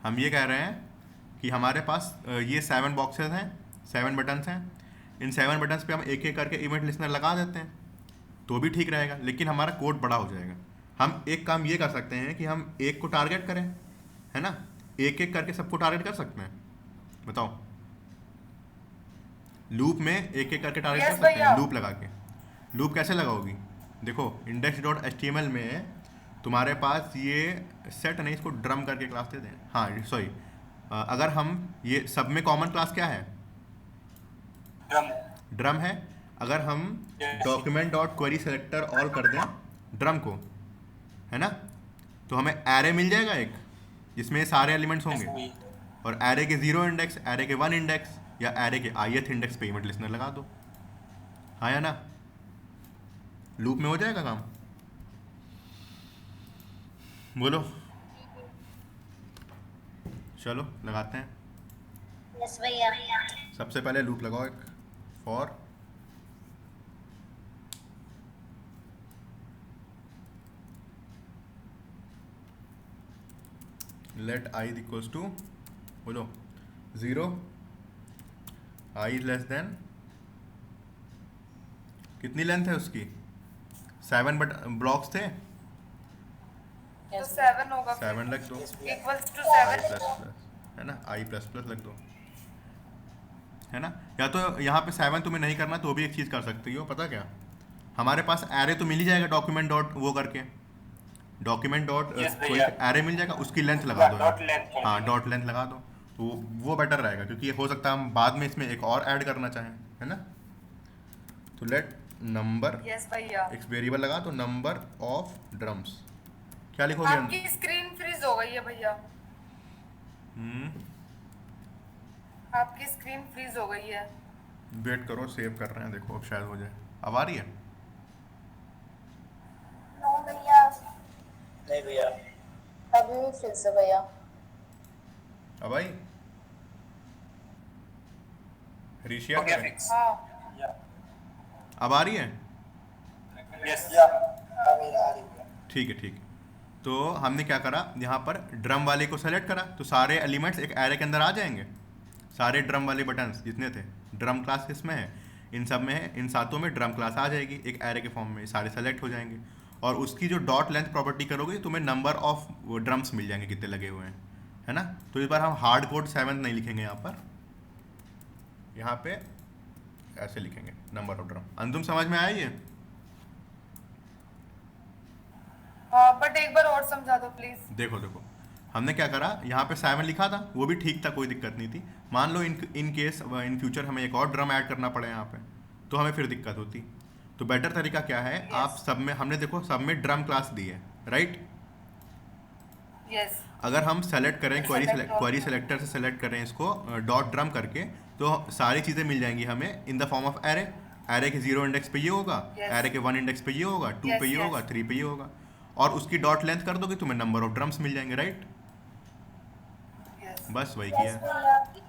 हम ये कह रहे हैं कि हमारे पास ये 7 बॉक्सेस हैं, 7 बटन्स हैं, इन 7 बटन्स पे हम एक एक करके इवेंट लिस्नर लगा देते हैं तो भी ठीक रहेगा, लेकिन हमारा कोड बड़ा हो जाएगा। हम एक काम ये कर सकते हैं कि हम एक को टारगेट करें, है ना, एक एक करके सबको टारगेट कर सकते हैं। बताओ, लूप में एक एक करके टारगेट कर सकते हैं, लूप लगा के। लूप कैसे लगाओगी? देखो index.html में तुम्हारे पास ये सेट नहीं, इसको ड्रम करके क्लास दे दें। हाँ सॉरी, अगर हम ये सब में कॉमन क्लास क्या है? ड्रम। ड्रम है। अगर हम document dot query selector all कर दें ड्रम को, है ना, तो हमें एरे मिल जाएगा एक जिसमें सारे एलिमेंट्स होंगे, और एरे के 0 इंडेक्स, एरे के 1 इंडेक्स या एरे के ith इंडेक्स पे इवेंट लिस्नर लगा दो। हाँ या ना? लूप में हो जाएगा काम। बोलो, चलो लगाते हैं। यस भैया। सबसे पहले लूप लगाओ एक, for let i equals to, बोलो 0, i लेस देन, कितनी लेंथ है उसकी? 7 ब्लॉक्स थे, तो 7 होगा, 7 लग दो, equals to i 7। Plus plus, है ना, i प्लस प्लस लग दो, है ना। या तो यहाँ पे 7 तुम्हें नहीं करना तो भी एक चीज़ कर सकती हो, पता क्या, हमारे पास एरे तो मिल ही जाएगा डॉक्यूमेंट डॉट वो करके, डॉक्यूमेंट डॉट कोई एरे मिल जाएगा, उसकी लेंथ लगा दो, हाँ डॉट लेंथ लगा दो, तो वो बेटर रहेगा, क्योंकि ये हो सकता है हम बाद में इसमें एक और ऐड करना चाहें, है ना। तो लेट नंबर, यस भैया। एक वेरिएबल लगा तो नंबर ऑफ ड्रम्स, क्या लिखोगे? आपकी स्क्रीन फ्रीज हो गई है भैया, आपकी स्क्रीन फ्रीज हो गई है। वेट करो, सेव कर रहे हैं, देखो अब शायद हो जाए। अब आ रही है? नो भैया। नहीं भैया। अभी फिर से भैया। अब आई? ऋषिया हो गया करें? फिक्स। हाँ अब आ रही है? यस। ठीक है ठीक है। तो हमने क्या करा, यहाँ पर ड्रम वाले को सेलेक्ट करा तो सारे एलिमेंट्स एक एरे के अंदर आ जाएंगे, सारे ड्रम वाले बटन्स जितने थे। ड्रम क्लास किसमें है? इन सब में है, इन सातों में ड्रम क्लास आ जाएगी एक एरे के फॉर्म में, सारे सेलेक्ट हो जाएंगे। और उसकी जो डॉट लेंथ प्रॉपर्टी करोगे तुम्हें नंबर ऑफ ड्रम्स मिल जाएंगे कितने लगे हुए हैं, है ना। तो इस बार हम हार्ड कोड 7 नहीं लिखेंगे यहाँ पर, यहाँ पे ऐसे लिखेंगे नंबर ऑफ ड्रम। अंतुम समझ में आया ये? बट एक बार और समझा दो प्लीज। देखो देखो, हमने क्या करा, यहाँ पे 7 लिखा था, वो भी ठीक था, कोई दिक्कत नहीं थी। मान लो इन केस इन फ्यूचर हमें एक और ड्रम ऐड करना पड़े यहाँ पे, तो हमें फिर दिक्कत होती। तो बेटर तरीका क्या है, आप सब में, हमने देखो सब में ड्रम क्लास दी है, राइट। यस। अगर हम सेलेक्ट करें क्वेरी सेलेक्टर से सेलेक्ट करें इसको डॉट ड्रम करके, तो सारी चीज़ें मिल जाएंगी हमें in the form of array. Array के 0 इंडेक्स पे ये होगा, एरे के 1 इंडेक्स पे ये होगा, 2 पे ये होगा, 3 पे ये होगा, और उसकी डॉट लेंथ कर दोगे तुम्हें नंबर ऑफ ड्रम्स मिल जाएंगे, राइट। बस वही किया है।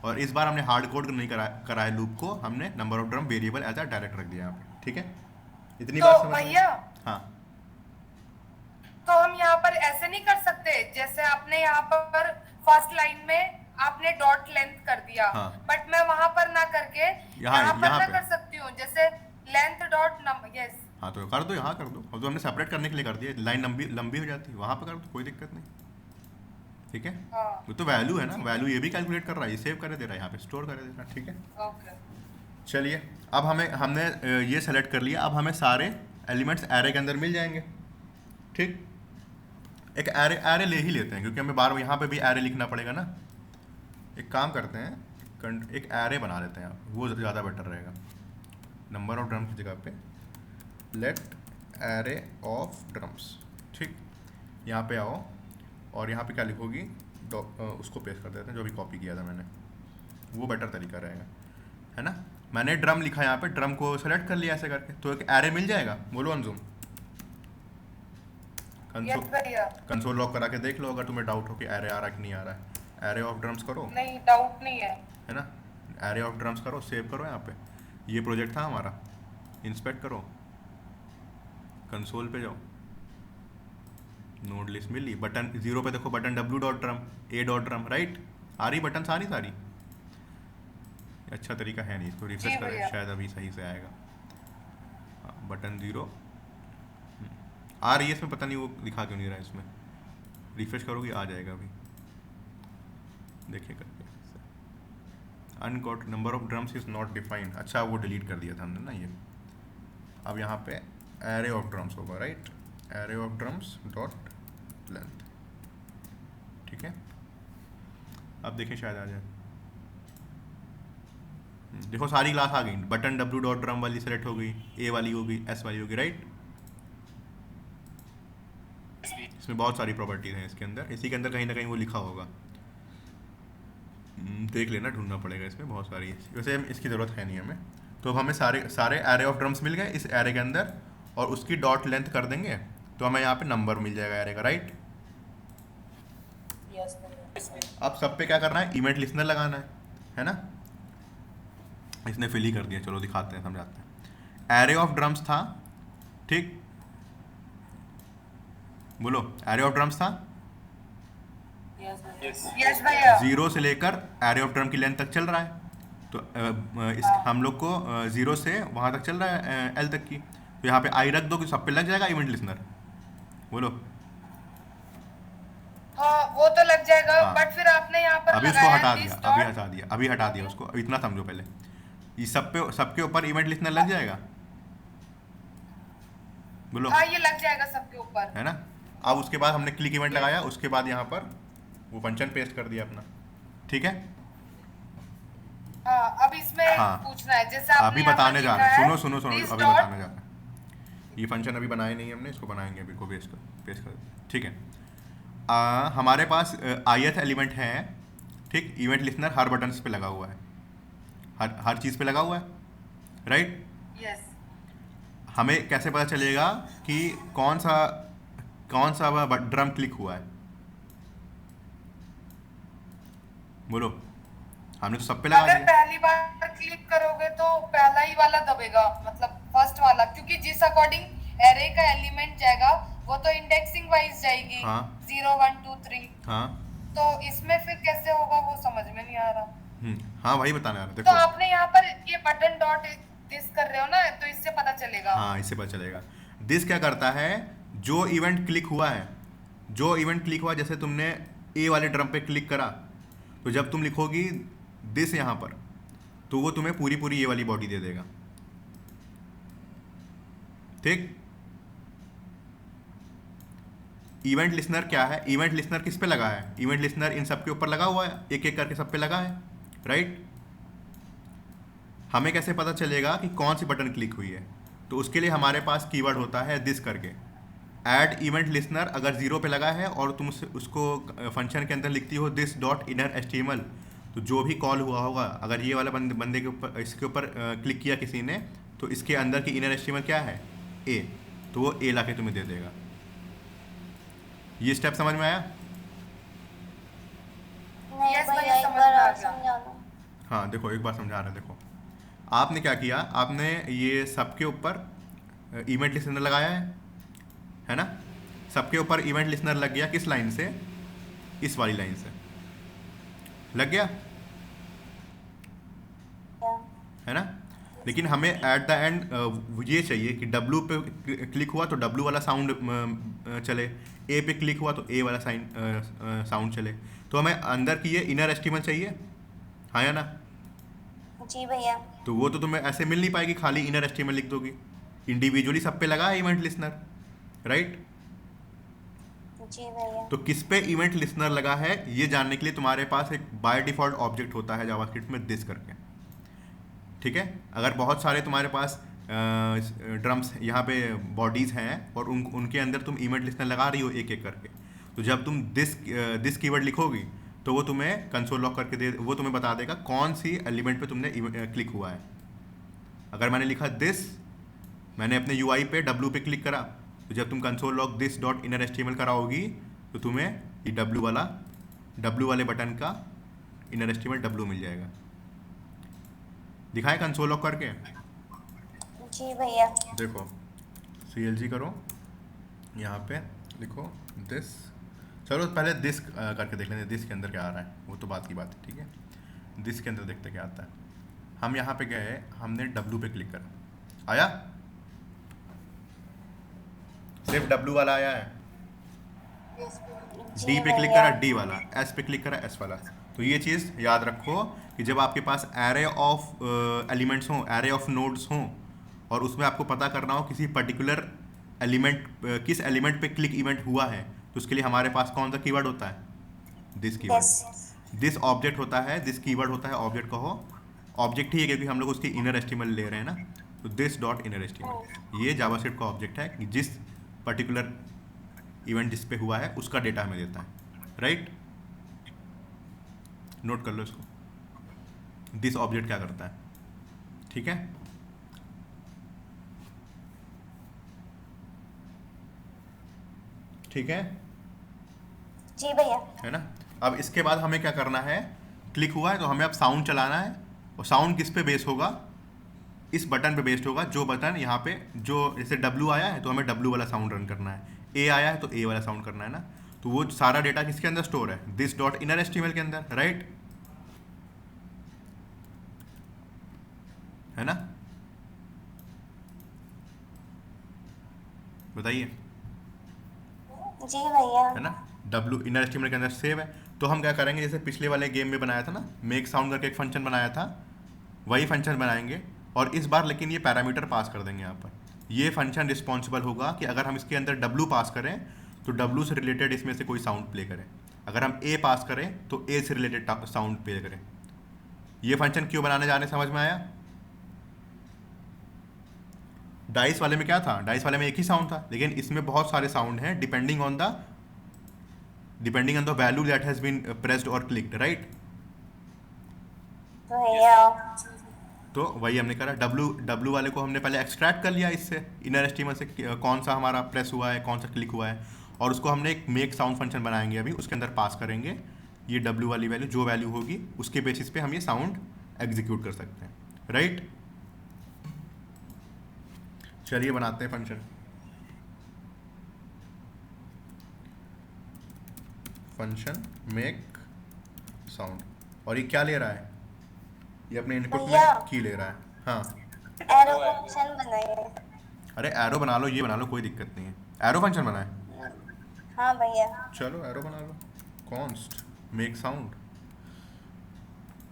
और इस बार हमने हार्ड कोड नहीं करा है लूप को, हमने number of drum variable as a direct रख दिया यहाँ पे, ठीक है। इतनी बात तो समझ में? भैया, हाँ तो हम यहाँ पर ऐसे नहीं कर सकते, जैसे आपने यहाँ पर फर्स्ट लाइन में आपने डॉट लेंथ कर दिया, हाँ। बट मैं वहां पर ना करके यहाँ पर यहाँ ना पे कर सकती हूँ, जैसे लेंथ डॉट नंबर। यस। हाँ, तो कर दो, यहाँ कर दो। अब तो हमने सेपरेट करने के लिए कर दिया, लाइन लंबी हो जाती है, वहाँ पे कर दो, कोई दिक्कत नहीं, ठीक है। हाँ। वो तो वैल्यू है ना, वैल्यू ये भी कैलकुलेट कर रहा है, ये सेव कर दे रहा है, यहाँ पे स्टोर कर दे रहा है, ठीक है। ओके। चलिए, अब हमने ये सेलेक्ट कर लिया, अब हमें सारे एलिमेंट्स एरे के अंदर मिल जाएंगे, ठीक। एक एरे ले ही लेते हैं, क्योंकि हमें बार यहाँ पे भी एरे लिखना पड़ेगा ना। एक काम करते हैं, एक एरे बना लेते हैं, वो ज़्यादा बेटर रहेगा। नंबर ऑफ ड्रम की जगह पे लेट एरे ऑफ ड्रम्स, ठीक। यहाँ पे आओ और यहाँ पे क्या लिखोगी, उसको पेस्ट कर देते हैं जो भी कॉपी किया था मैंने, वो बेटर तरीका रहेगा, है ना। मैंने ड्रम लिखा यहाँ पे, ड्रम को सेलेक्ट कर लिया ऐसे करके, तो एक एरे मिल जाएगा। बोलो अंजुम, कंसोल लॉक करा के देख लो, अगर तुम्हें डाउट हो कि एरे आ रहा है कि नहीं आ रहा है। एरे ऑफ ड्रम्स करो, नहीं डाउट नहीं है ना। एरे ऑफ ड्रम्स करो, सेव करो, यहाँ पे ये प्रोजेक्ट था हमारा, इंस्पेक्ट करो, कंसोल पे जाओ, नोड लिस्ट मिली, बटन 0 पे देखो, button w dot drum, a dot drum, right. आ रही बटन सारी सारी? अच्छा तरीका है नहीं, इसको रिफ्रेश जी करें भैया। शायद अभी सही से आएगा। हाँ, बटन 0 आ रही है इसमें, पता नहीं वो दिखा क्यों नहीं रहा है इसमें। रिफ्रेश करोगे आ जाएगा अभी, देखिए करके। Unquote number of drums is not defined. अच्छा वो डिलीट कर दिया था हमने ना ये। अब यहाँ पे एरे ऑफ ड्रम्स होगा, right? Array of drums dot length, ठीक है। अब देखिए शायद आ जाए। देखो सारी क्लास आ गई, बटन W डॉट ड्रम वाली सेलेक्ट हो गई, A वाली हो गई, S वाली हो गई, राइट? इसमें बहुत सारी प्रॉपर्टीज हैं इसके अंदर, इसी के अंदर कहीं ना कहीं वो लिखा होगा, देख लेना, ढूंढना पड़ेगा इसमें बहुत सारी। वैसे इसकी ज़रूरत है नहीं हमें। तो हमें सारे एरे ऑफ ड्रम्स मिल गए इस एरे के अंदर, और उसकी डॉट लेंथ कर देंगे तो हमें यहाँ पे नंबर मिल जाएगा एरे का, राइट? अब सब पे क्या करना है, इवेंट लिसनर लगाना है ना? इसने फिल ही कर दिया, चलो दिखाते हैं, समझाते हैं। एरे ऑफ ड्रम्स था, ठीक? बोलो, एरे ऑफ ड्रम्स था, यस भैया। 0 से लेकर एरे ऑफ ड्रम की लेंथ तक चल रहा है। तो हम लोग को 0 से वहाँ तक चल रहा है L तक की। तो यहाँ पे आई रख दो कि सब पे लग जाएगा इवेंट लिसनर। बोलो। हाँ वो तो लग जाएगा, हाँ। बट फिर आपने यहाँ पर अभी उसको लगाया हटा this दिया, dot। अभी हटा दिया उसको। इतना समझो पहले, ये सबके ऊपर इवेंट लिसनर लग जाएगा। बोलो। हाँ ये लग जाएगा सबके ऊपर। है ना? अब उसके बाद हमने क्लिक इवेंट लगाया, उसके बाद यहाँ पर वो फंक्शन पेस्ट कर दिया अपना, ठीक है? हाँ अब इसमें हाँ। पूछना है, जैसे आपने अभी यहाँ पर बताने जा लिखा रहा है, है, सुनो this अभी dot। बताने जा रहा है। ये फंक्शन अभी बनाए नहीं हमने, इसको बनाएंगे अभी, को पेस्ट कर, ठीक है? हमारे पास ith एलिमेंट है, ठीक? इवेंट लिसनर हर बटन पे लगा हुआ है, हर चीज़ पे लगा हुआ है, राइट? यस। हमें कैसे पता चलेगा कि कौन सा ड्रम क्लिक हुआ है? बोलो। हमने तो सब पे लगा अगर दिया। पहली बार क्लिक करोगे तो पहला ही वाला दबेगा, मतलब फर्स्ट वाला, क्योंकि जिस अकॉर्डिंग एरे का एलिमेंट जाएगा वो तो इंडेक्सिंग वाइज जाएगी। हाँ। 0 1 2 3। हाँ तो इसमें फिर कैसे होगा वो समझ में नहीं आ रहा। हाँ वही बताने आ रहा, तो देखो। आपने यहाँ पर ये बटन डॉट दिस कर रहे हो ना, तो इससे पता चलेगा। हाँ इससे पता चलेगा। दिस क्या करता है, जो इवेंट क्लिक हुआ है, जैसे तुमने ए वाले ड्रम पे क्लिक करा, तो जब तुम लिखोगी दिस यहाँ पर, तो वो तुम्हें पूरी ये वाली बॉडी दे देगा, ठीक? इवेंट लिसनर क्या है? इवेंट लिसनर किस पे लगा है? इवेंट लिसनर इन सब के ऊपर लगा हुआ है, एक एक करके सब पे लगा है, राइट? हमें कैसे पता चलेगा कि कौन सी बटन क्लिक हुई है? तो उसके लिए हमारे पास कीवर्ड होता है दिस करके। ऐड इवेंट लिसनर अगर 0 पे लगा है और तुम उसको फंक्शन के अंदर लिखती हो दिस डॉट इनर HTML, तो जो भी कॉल हुआ होगा, अगर ये वाला बंदे के ऊपर, इसके ऊपर क्लिक किया किसी ने, तो इसके अंदर की इनर HTML क्या है? A, तो वो A लाके तुम्हें दे देगा। ये स्टेप समझ में आया? नहीं Yes, भैया भैया, एक समझ बार में आ और गया। समझा दो। हाँ देखो, एक बार समझा रहा है। देखो आपने क्या किया, आपने ये सबके ऊपर इवेंट लिसनर लगाया है ना? सबके ऊपर इवेंट लिसनर लग गया, किस लाइन से? इस वाली लाइन से लग गया, है ना? लेकिन हमें एट द एंड ये चाहिए कि W पे क्लिक हुआ तो W वाला साउंड चले, A पे क्लिक हुआ तो A वाला साउंड चले। तो हमें अंदर की ये इनर HTML चाहिए, हाँ या ना? जी भैया। तो वो तो तुम्हें ऐसे मिल नहीं पाएगी, खाली इनर HTML लिख दोगी। इंडिविजुअली सब पे लगा है इवेंट लिसनर, राइट? जी भैया। तो किस पे इवेंट लिसनर लगा है ये जानने के लिए तुम्हारे पास एक बाय डिफ़ॉल्ट ऑब्जेक्ट होता है जावास्क्रिप्ट में, दिस करके, ठीक है? अगर बहुत सारे तुम्हारे पास ड्रम्स यहाँ पे बॉडीज़ हैं और उनके अंदर तुम इवेंट लिसनर लगा रही हो एक एक करके, तो जब तुम दिस कीवर्ड लिखोगी तो वो तुम्हें कंसोल लॉक करके वो तुम्हें बता देगा कौन सी एलिमेंट पे तुमने क्लिक हुआ है। अगर मैंने लिखा दिस, मैंने अपने UI पे W पे क्लिक करा, तो जब तुम console lock this dot inner HTML कराओगी तो तुम्हें ये W वाले बटन का इनर HTML W मिल जाएगा। दिखाएं कंसोल लॉक करके? जी भैया। देखो CLG करो, यहाँ पे लिखो दिस, चलो पहले दिस करके देख लेंगे दिस के अंदर क्या आ रहा है, वो तो बात की बात है, ठीक है। दिस के अंदर देखते क्या आता है। हम यहाँ पे गए, हमने W पे क्लिक करा, आया सिर्फ W वाला आया है। जी D पे क्लिक भैया। करा D वाला, S पे क्लिक करा S वाला। तो ये चीज़ याद रखो कि जब आपके पास एरे ऑफ एलिमेंट्स हों, एरे ऑफ नोड्स हों, और उसमें आपको पता करना हो किसी पर्टिकुलर एलिमेंट किस एलिमेंट पे क्लिक इवेंट हुआ है, तो उसके लिए हमारे पास कौन सा कीवर्ड होता है, दिस कीवर्ड। दिस ऑब्जेक्ट होता है, दिस कीवर्ड होता है, ऑब्जेक्ट कहो, ऑब्जेक्ट ही है क्योंकि हम लोग उसकी इनर एस्टीमल ले रहे हैं ना, तो दिस डॉट इनर एस्टीमल ये जावास्क्रिप्ट का ऑब्जेक्ट है कि जिस पर्टिकुलर इवेंट जिस पे हुआ है उसका डेटा हमें देता है, राइट। नोट कर लो इसको, दिस ऑब्जेक्ट क्या करता है, ठीक है। ठीक है, जी भैया। है ना। अब इसके बाद हमें क्या करना है, क्लिक हुआ है तो हमें अब साउंड चलाना है, और साउंड किस पे बेस्ड होगा, इस बटन पे बेस्ड होगा। जो बटन यहाँ पे, जो जैसे W आया है तो हमें W वाला साउंड रन करना है, A आया है तो A वाला साउंड करना है ना। तो वो सारा डेटा किसके अंदर स्टोर है, दिस डॉट इनर एस्टीमल के अंदर, राइट, है ना। बताइए, जी भैया। है ना। W इनर एस्टीमल के अंदर सेव है। तो हम क्या करेंगे, जैसे पिछले वाले गेम में बनाया था ना, मेक साउंड करके एक फंक्शन बनाया था, वही फंक्शन बनाएंगे, और इस बार लेकिन ये पैरामीटर पास कर देंगे यहाँ पर। ये फंक्शन रिस्पॉन्सिबल होगा कि अगर हम इसके अंदर W पास करें तो W से रिलेटेड इसमें से कोई साउंड प्ले करें, अगर हम A पास करें तो A से रिलेटेड साउंड प्ले करें। ये फंक्शन क्यों बनाने जाने समझ में आया। डाइस वाले में क्या था, डाइस वाले में एक ही साउंड था, लेकिन इसमें बहुत सारे साउंड हैं depending on the value that has been pressed और क्लिक्ड, राइट। भैया। तो वही हमने करा, W वाले को हमने पहले एक्सट्रैक्ट कर लिया इससे, इनर एस्टीमल से कौन सा हमारा प्रेस हुआ है, कौन सा क्लिक हुआ है, और उसको हमने एक मेक साउंड फंक्शन बनाएंगे अभी, उसके अंदर पास करेंगे ये W वाली वैल्यू, जो वैल्यू होगी उसके बेसिस पे हम ये साउंड एग्जीक्यूट कर सकते हैं, राइट। चलिए बनाते हैं फंक्शन। फंक्शन मेक साउंड, और ये क्या ले रहा है, ये अपने इनपुट भैया। में की ले रहा है। हाँ, एरो फंक्शन बनाइए। अरे एरो बना लो, ये बना लो, कोई दिक्कत नहीं है। एरो फंक्शन बनाए, हाँ भैया। चलो एरो बना लो, कॉन्स्ट मेक साउंड,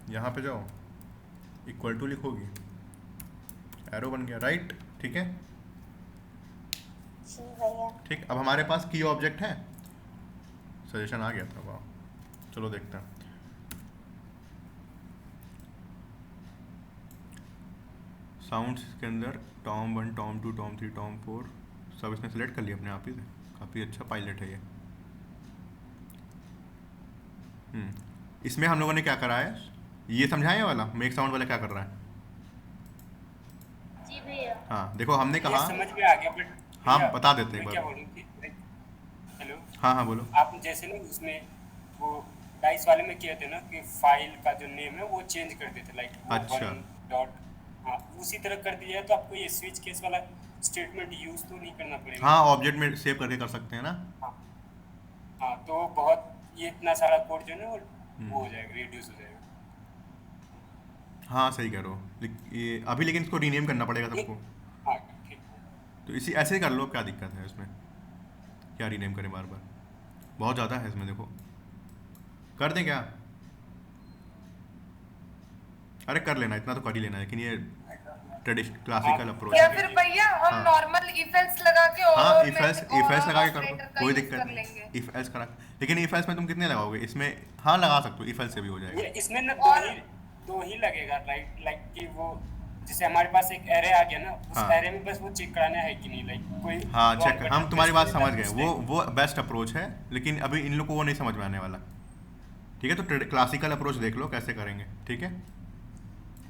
यहाँ पे जाओ, इक्वल टू लिखोगी, एरो बन गया, राइट, ठीक है। जी भैया। ठीक, अब हमारे पास की ऑब्जेक्ट है, सजेशन आ गया था, वाह। चलो देखते हैं, साउंड्स के अंदर टॉम 1, टॉम 2, टॉम 3, टॉम 4 सब इसने सेलेक्ट कर लिया अपने आप ही से, काफ़ी अच्छा पायलट है ये। इसमें हम लोगों ने क्या करा है, ये समझाएं वाला मेक साउंड वाला क्या कर रहा है। जी भैया। हाँ देखो, हमने ये कहा, समझ में आ गया, बट हाँ भैया, बता देते हैं मैं एक क्या बार। बोलूं कि हेलो, हाँ हाँ बोलो। आप जैसे ना उसमें वो डाइस वाले में किए थे ना कि फाइल का जो नेम है वो चेंज कर देते, लाइक अच्छा। डॉट, हाँ उसी तरह कर दिया है, तो आपको ये स्विच केस वाला स्टेटमेंट यूज तो नहीं करना पड़ेगा। हाँ, ऑब्जेक्ट में सेव करके कर सकते हैं ना। हाँ हाँ, तो बहुत ये इतना सारा कोड जो है ना वो हो जाएगा, रिड्यूस हो जाएगा। हाँ सही कह रहे हो, ये अभी लेकिन इसको रीनेम करना पड़ेगा सबको। हाँ ठीक है। तो इसी ऐसे ही कर लो, क्या दिक्कत है इसमें, क्या रीनेम करें बार बार, बहुत ज़्यादा है इसमें, देखो कर दें क्या, अरे कर लेना, इतना तो कर ही लेना, लेकिन ये ट्रेडिशनल क्लासिकल अप्रोच या है। फिर भैया हम हाँ। नॉर्मल इफ एल्स लगा के हाँ, और इफ एल्स लगा के कर लो, कोई दिक्कत कर नहीं, लेंगे। इफ एल्स करा, लेकिन इफ एल्स में तुम कितने लगाओगे इसमें, हाँ लगा सकते हो, इफ एल्स से भी हो जाएगा। ये इसमें ना और- दो ही लगेगा, राइट, लाइक कि वो जैसे हमारे पास एक एरे आ गया ना, उस हाँ। एरे में बस वो चेक कराना है कि नहीं, लाइक कोई हाँ wrong चेक, button हम तुम्हारी press बात करेगा समझ गए, तो वो बेस्ट अप्रोच है, लेकिन अभी इन लोग को वो नहीं समझ में आने वाला, ठीक है। तो क्लासिकल अप्रोच देख लो कैसे करेंगे, ठीक है,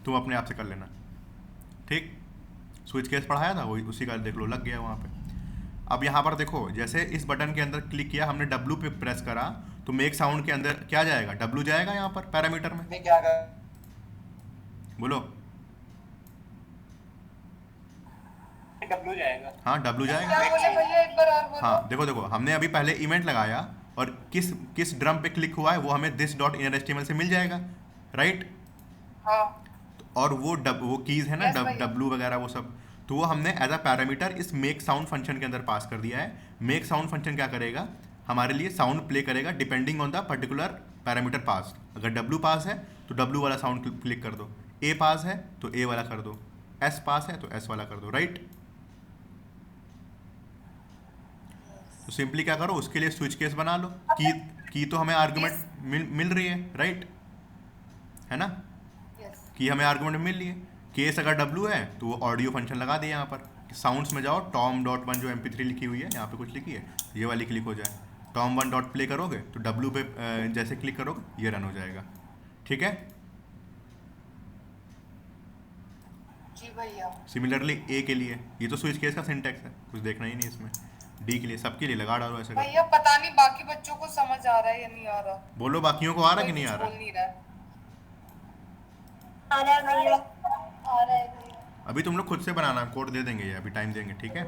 तुम अपने आप से कर लेना, ठीक। स्विच केस पढ़ाया था वही, उसी का देख लो, लग गया वहाँ पे। अब यहाँ पर देखो, जैसे इस बटन के अंदर क्लिक किया हमने, W पे प्रेस करा, तो मेक साउंड के अंदर क्या जाएगा, W जाएगा यहाँ पर पैरामीटर में, मैं क्या कर बोलो। W जाएगा। हाँ W जाएगा। क्या बोले भैया, एक बार और बोलो। हाँ देखो देखो, हमने अभी पहले इवेंट लगाया, और किस किस ड्रम पे क्लिक हुआ है वो हमें दिस डॉट इनर एचटीएमएल से मिल जाएगा, राइट। हाँ और वो कीज़ है ना Yes, भैया। डब्लू वगैरह वो सब, तो वो हमने एज अ पैरामीटर इस मेक साउंड फंक्शन के अंदर पास कर दिया है। मेक साउंड फंक्शन क्या करेगा, हमारे लिए साउंड प्ले करेगा depending on the particular parameter pass. अगर डब्लू पास है तो डब्लू वाला साउंड क्लिक कर दो, ए पास है तो ए वाला कर दो, एस पास है तो एस वाला कर दो, राइट। तो सिंपली क्या करो, उसके लिए स्विच केस बना लो। की तो हमें आर्गुमेंट मिल रही है, राइट, है ना। यस की हमें आर्गुमेंट मिल रही है। केस अगर डब्लू है तो वो ऑडियो फंक्शन लगा दिए यहाँ पर। साउंड्स में जाओ, tom.1 जो mp3 लिखी हुई है यहाँ पे कुछ लिखी है, ये वाली क्लिक हो जाए। tom1 डॉट प्ले करोगे तो डब्लू पे जैसे क्लिक करोगे ये रन हो जाएगा, ठीक है। जी भैया। सिमिलरली ए के लिए ये तो स्विच केस का सिंटैक्स है, कुछ देखना ही नहीं इसमें। डी के लिए सबके लिए लगा डालो ऐसे भैया पता नहीं बाकी बच्चों को समझ आ रहा है या नहीं आ रहा। बोलो बाकियों को आ रहा कि नहीं आ कोई कुछ रहा। बोल नहीं रहा है। आ रहा है भैया, आ रहा है भैया। अभी तुम लोग खुद से बनाना, कोड दे देंगे ये, अभी टाइम देंगे, ठीक है।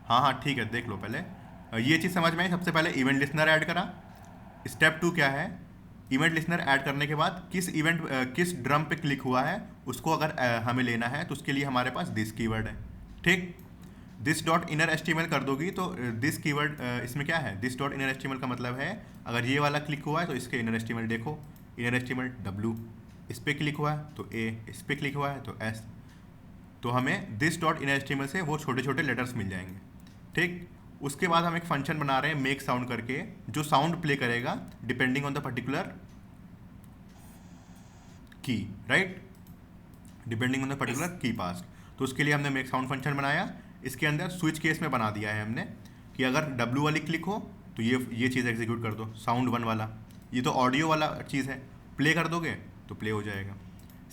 हाँ हाँ ठीक है, देख लो पहले। ये चीज़ समझ में आई। सबसे पहले इवेंट लिसनर ऐड करा। स्टेप 2 क्या है, इवेंट लिसनर ऐड करने के बाद किस ड्रम पे क्लिक हुआ है उसको अगर हमें लेना है तो उसके लिए हमारे पास दिस कीवर्ड है, ठीक। दिस डॉट इनर एचटीएमएल कर दोगी तो दिस कीवर्ड इसमें क्या है, दिस डॉट इनर एचटीएमएल का मतलब है अगर ये वाला क्लिक हुआ है तो इसके इनर एचटीएमएल देखो, इनर एचटीएमएल डब्लू, इस पर क्लिक हुआ है तो ए, इस पर क्लिक हुआ है तो एस। तो हमें दिस डॉट इनर एचटीएमएल से वो छोटे छोटे लेटर्स मिल जाएंगे, ठीक। उसके बाद हम एक फंक्शन बना रहे हैं मेक साउंड करके, जो साउंड प्ले करेगा डिपेंडिंग ऑन द पर्टिकुलर की, right, depending on the particular की पास। तो उसके लिए हमने मेक साउंड फंक्शन बनाया। इसके अंदर स्विच केस में बना दिया है हमने कि अगर डब्लू वाली क्लिक हो तो ये चीज़ एग्जीक्यूट कर दो, साउंड 1 वाला। ये तो ऑडियो वाला चीज़ है, प्ले कर दोगे तो प्ले हो जाएगा।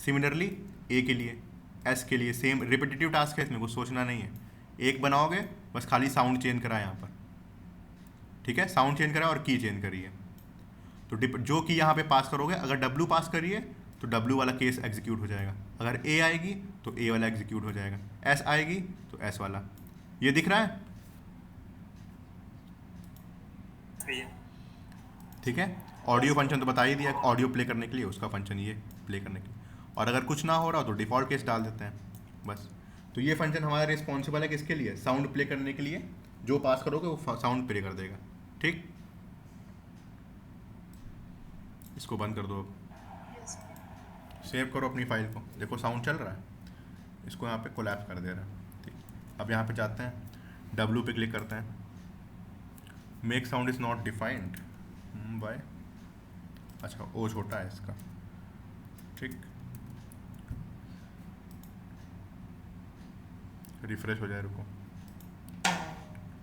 सिमिलरली ए के लिए, एस के लिए सेम रिपीटेटिव टास्क है, इसमें कुछ सोचना नहीं है। एक बनाओगे बस, खाली साउंड चेंज करा यहाँ पर, ठीक है, साउंड चेंज करा और की चेंज करिए। तो जो की यहाँ पे पास करोगे, अगर डब्लू पास करिए तो डब्लू वाला केस एग्जीक्यूट हो जाएगा, अगर ए आएगी तो ए वाला एग्जीक्यूट हो जाएगा, एस आएगी तो एस वाला। ये दिख रहा है, भैया ठीक है। ऑडियो फंक्शन तो बता ही दिया, ऑडियो प्ले करने के लिए उसका फंक्शन ये प्ले करने के लिए। और अगर कुछ ना हो रहा हो तो डिफ़ॉल्ट केस डाल देते हैं बस। तो ये फंक्शन हमारा रिस्पॉन्सिबल है किसके लिए, साउंड प्ले करने के लिए। जो पास करोगे वो साउंड प्ले कर देगा, ठीक। इसको बंद कर दो, अब सेव करो अपनी फाइल को। देखो साउंड चल रहा है, इसको यहाँ पे कोलैप्स कर दे रहा है, ठीक। अब यहाँ पे जाते हैं, डब्लू पे क्लिक करते हैं। Make sound is not defined by, अच्छा ओ छोटा है इसका, ठीक। रिफ्रेश हो जाए, रुको,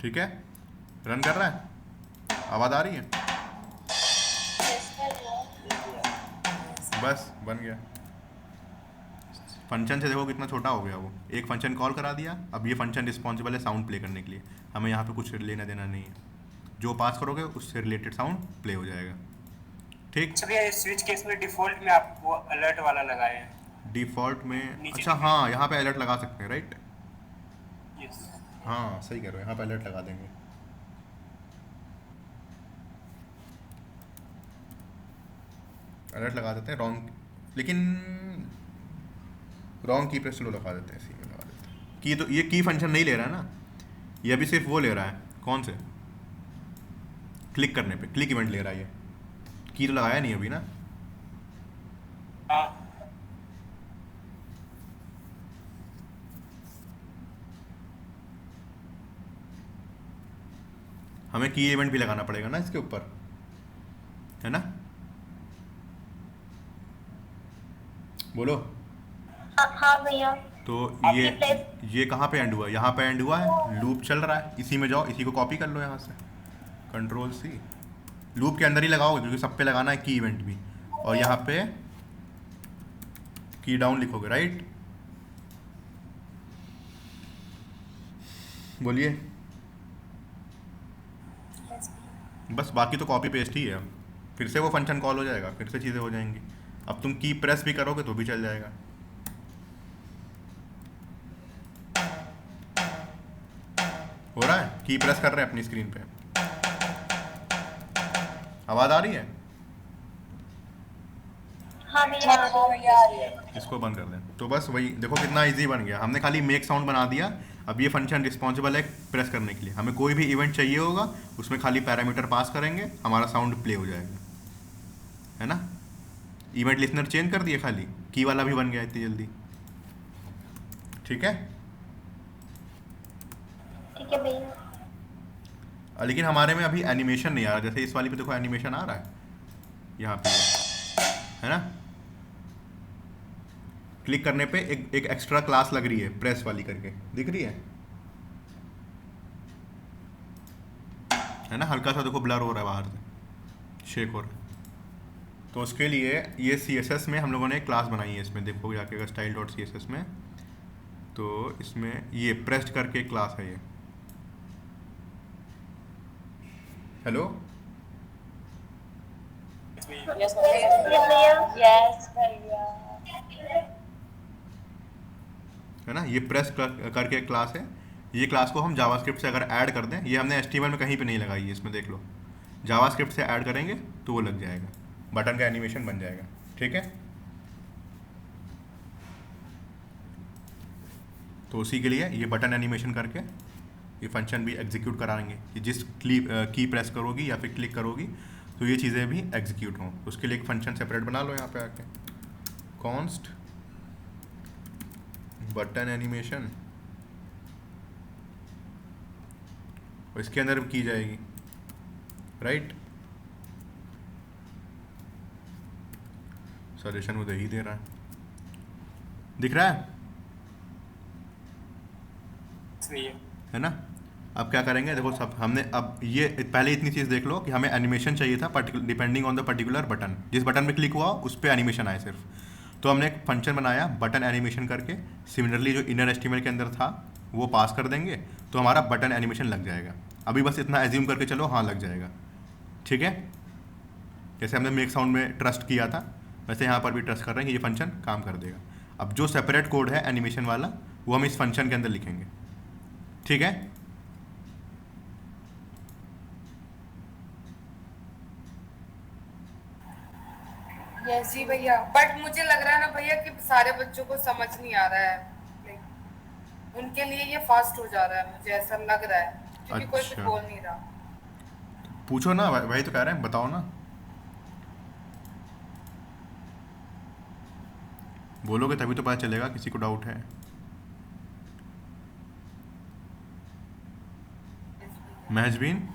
ठीक है, रन कर रहा है, आवाज़ आ रही है, बस बन गया। फंक्शन से देखो कितना छोटा हो गया वो, एक फंक्शन कॉल करा दिया। अब ये फंक्शन रिस्पॉन्सिबल है साउंड प्ले करने के लिए, हमें यहाँ पे कुछ लेना देना नहीं है। जो पास करोगे उससे रिलेटेड साउंड प्ले हो जाएगा, ठीक। अच्छा भैया, स्विच केस में डिफॉल्ट में आप वो अलर्ट वाला लगाए हैं। डिफ़ॉल्ट में, नीचे अच्छा हाँ, यहाँ पे अलर्ट लगा सकते हैं, राइट। यस, हाँ सही कह रहे हो, यहाँ पे अलर्ट लगा देंगे। अलर्ट लगा देते हैं, लेकिन रॉन्ग की पे स्लो लगा देते हैं, इसी में लगा देते हैं की। तो ये की फंक्शन नहीं ले रहा है ना, ये अभी सिर्फ वो ले रहा है, कौन से, क्लिक करने पे क्लिक इवेंट ले रहा है। ये की तो लगाया नहीं अभी ना। हाँ हमें की इवेंट भी लगाना पड़ेगा ना इसके ऊपर, है ना। बोलो। हाँ भैया। तो आपकी ये place- ये कहाँ पे एंड हुआ, यहाँ पे एंड हुआ है, लूप चल रहा है, इसी में जाओ, इसी को कॉपी कर लो यहाँ से, कंट्रोल सी, लूप के अंदर ही लगाओगे क्योंकि सब पे लगाना है की इवेंट भी। और यहाँ पे की डाउन लिखोगे, राइट। बोलिए। बस बाकी तो कॉपी पेस्ट ही है, फिर से वो फंक्शन कॉल हो जाएगा, फिर से चीज़ें हो जाएंगी। अब तुम की प्रेस भी करोगे तो भी चल जाएगा। हो रहा है, की प्रेस कर रहे हैं अपनी स्क्रीन पे, आवाज़ आ रही है? हाँ भैया भैया आ रही है। इसको बंद कर दें। तो बस वही देखो कितना इजी बन गया, हमने खाली मेक साउंड बना दिया। अब ये फंक्शन रिस्पॉन्सिबल है प्रेस करने के लिए। हमें कोई भी इवेंट चाहिए होगा उसमें खाली पैरामीटर पास करेंगे, हमारा साउंड प्ले हो जाएगा, है ना। इवेंट लिसनर चेंज कर दिए, खाली की वाला भी बन गया इतनी जल्दी। ठीक है। ठीक है भैया। लेकिन हमारे में अभी एनिमेशन नहीं आ रहा। जैसे इस वाली पे देखो एनिमेशन आ रहा है यहाँ पे, है ना। क्लिक करने पे एक एक्स्ट्रा क्लास लग रही है प्रेस वाली करके, दिख रही है ना। हल्का सा देखो ब्लर हो रहा है बाहर से, शेक हो रहा है। तो उसके लिए ये CSS में हम लोगों ने एक क्लास बनाई है। इसमें देखो जाके अगर style.css में, तो इसमें ये प्रेस्ड करके एक क्लास है ये। हेलो, यस भैया। भैया यस भैया। है ना। ये प्रेस करके एक क्लास है। ये क्लास को हम जावास्क्रिप्ट से अगर ऐड कर दें, ये हमने HTML में कहीं पे नहीं लगाई है, इसमें देख लो। जावास्क्रिप्ट से ऐड करेंगे तो वो लग जाएगा, बटन का एनिमेशन बन जाएगा। ठीक है। तो उसी के लिए ये बटन एनिमेशन करके ये फंक्शन भी एग्जीक्यूट कराएंगे कि जिस की प्रेस करोगी या फिर क्लिक करोगी तो ये चीज़ें भी एग्जीक्यूट हों। उसके लिए एक फंक्शन सेपरेट बना लो यहाँ पे आके, कॉन्स्ट बटन एनिमेशन, और इसके अंदर की जाएगी, राइट। सजेशन वो दे ही दे रहा है, दिख रहा है ना। अब क्या करेंगे, देखो सब हमने, अब ये पहले इतनी चीज़ देख लो कि हमें एनिमेशन चाहिए था depending on the particular button. जिस बटन पे क्लिक हुआ उस पर एनिमेशन आए सिर्फ। तो हमने एक फंक्शन बनाया बटन एनिमेशन करके। सिमिलरली जो इनर HTML के अंदर था वो पास कर देंगे तो हमारा बटन एनिमेशन लग जाएगा। अभी बस इतना एज्यूम करके चलो, हाँ लग जाएगा। ठीक है। जैसे हमने मेक साउंड में ट्रस्ट किया था, वैसे यहाँ पर भी ट्रस्ट कर रहे हैं कि ये फंक्शन काम कर देगा। अब जो सेपरेट कोड है एनिमेशन वाला वो हम इस फंक्शन के अंदर लिखेंगे। ठीक है। यस जी भैया, बट मुझे लग रहा है ना भैया कि सारे बच्चों को समझ नहीं आ रहा है। Like, उनके लिए ये फास्ट हो जा रहा है, मुझे ऐसा लग रहा है, क्योंकि कोई कुछ अच्छा। बोल नहीं रहा। पूछो ना, वही तो कह रहे हैं, बताओ ना, बोलोगे तभी तो पता चलेगा किसी को डाउट है। महजबीन,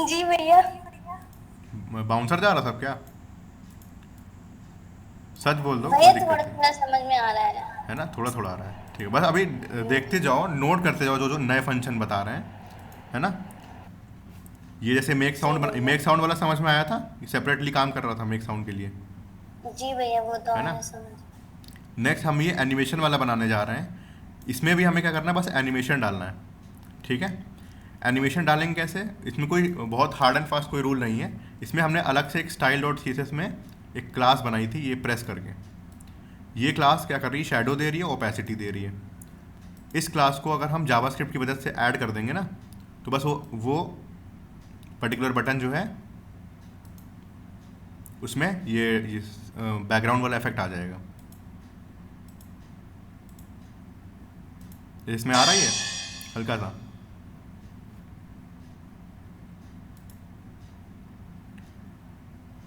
जी भैया। बाउंसर जा रहा सब क्या? सच बोल दो, भैया कोई थोड़ा दिक्कत थोड़ा समझ में आ रहा है ना, थोड़ा थोड़ा आ रहा है। ठीक है, बस अभी देखते जाओ, नोट करते जाओ जो जो नए फंक्शन बता रहे हैं, है ना। ये जैसे मेक साउंड वाला समझ में आया था, सेपरेटली काम कर रहा था मेक साउंड के लिए, जी भैया, वो तो है ना? हमें समझ। नेक्स्ट हम ये एनिमेशन वाला बनाने जा रहे हैं। इसमें भी हमें क्या करना है, बस एनिमेशन डालना है। ठीक है। एनिमेशन डालेंगे कैसे, इसमें कोई बहुत हार्ड एंड फास्ट कोई रूल नहीं है। इसमें हमने अलग से एक style.css में एक क्लास बनाई थी, ये प्रेस करके। ये क्लास क्या कर रही है, शैडो दे रही है, ओपेसिटी दे रही है। इस क्लास को अगर हम जावास्क्रिप्ट की मदद से ऐड कर देंगे ना, तो बस वो पर्टिकुलर बटन जो है उसमें ये बैकग्राउंड वाला इफेक्ट आ जाएगा। इसमें आ रहा ही है हल्का सा।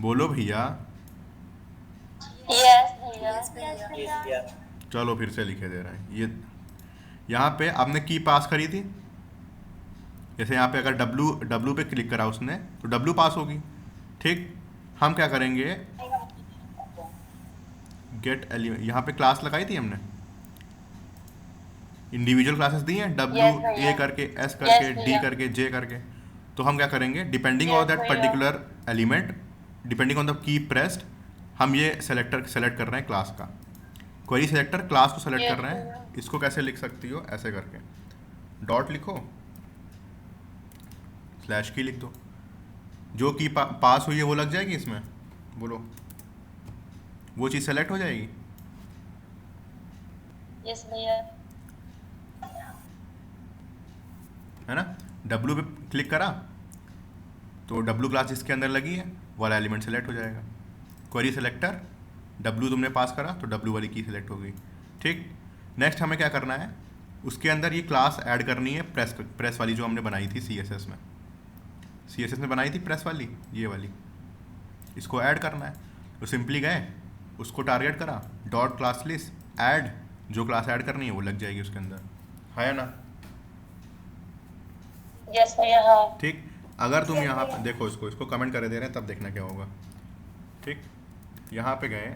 बोलो भैया। यस भैया। चलो फिर से लिखे दे रहा है ये। यहाँ पे आपने की पास करी थी, जैसे यहाँ पे अगर W पे क्लिक करा उसने तो W पास होगी। ठीक। हम क्या करेंगे, गेट एलिमेंट, यहाँ पे क्लास लगाई थी हमने, इंडिविजुअल क्लासेस दी हैं, A करके, S करके, D करके, J करके। तो हम क्या करेंगे, depending on that particular element, depending on the key pressed, हम ये सेलेक्ट कर रहे हैं क्लास का। क्वेरी सेलेक्टर क्लास को सेलेक्ट कर रहे हैं। इसको कैसे लिख सकती हो, ऐसे करके डॉट लिखो, स्लैश की लिख दो, जो की पास हुई है वो लग जाएगी इसमें। बोलो, वो चीज़ सेलेक्ट हो जाएगी। यस भैया। है ना। W पे क्लिक करा तो W क्लास जिसके अंदर लगी है वो वाला एलिमेंट सेलेक्ट हो जाएगा। क्वेरी सेलेक्टर W तुमने पास करा तो W वाली की सेलेक्ट हो गई। ठीक, नेक्स्ट हमें क्या करना है, उसके अंदर ये क्लास ऐड करनी है प्रेस वाली जो हमने बनाई थी CSS में। CSS में बनाई थी प्रेस वाली, ये वाली, इसको ऐड करना है। तो सिंपली गए, उसको टारगेट करा, डॉट क्लास लिस्ट ऐड, जो क्लास ऐड करनी है वो लग जाएगी उसके अंदर, है ना। यस भैया हाँ। ठीक, अगर तुम यहाँ पे देखो, इसको कमेंट कर दे रहे हैं तब देखना क्या होगा। ठीक, यहाँ पे गए,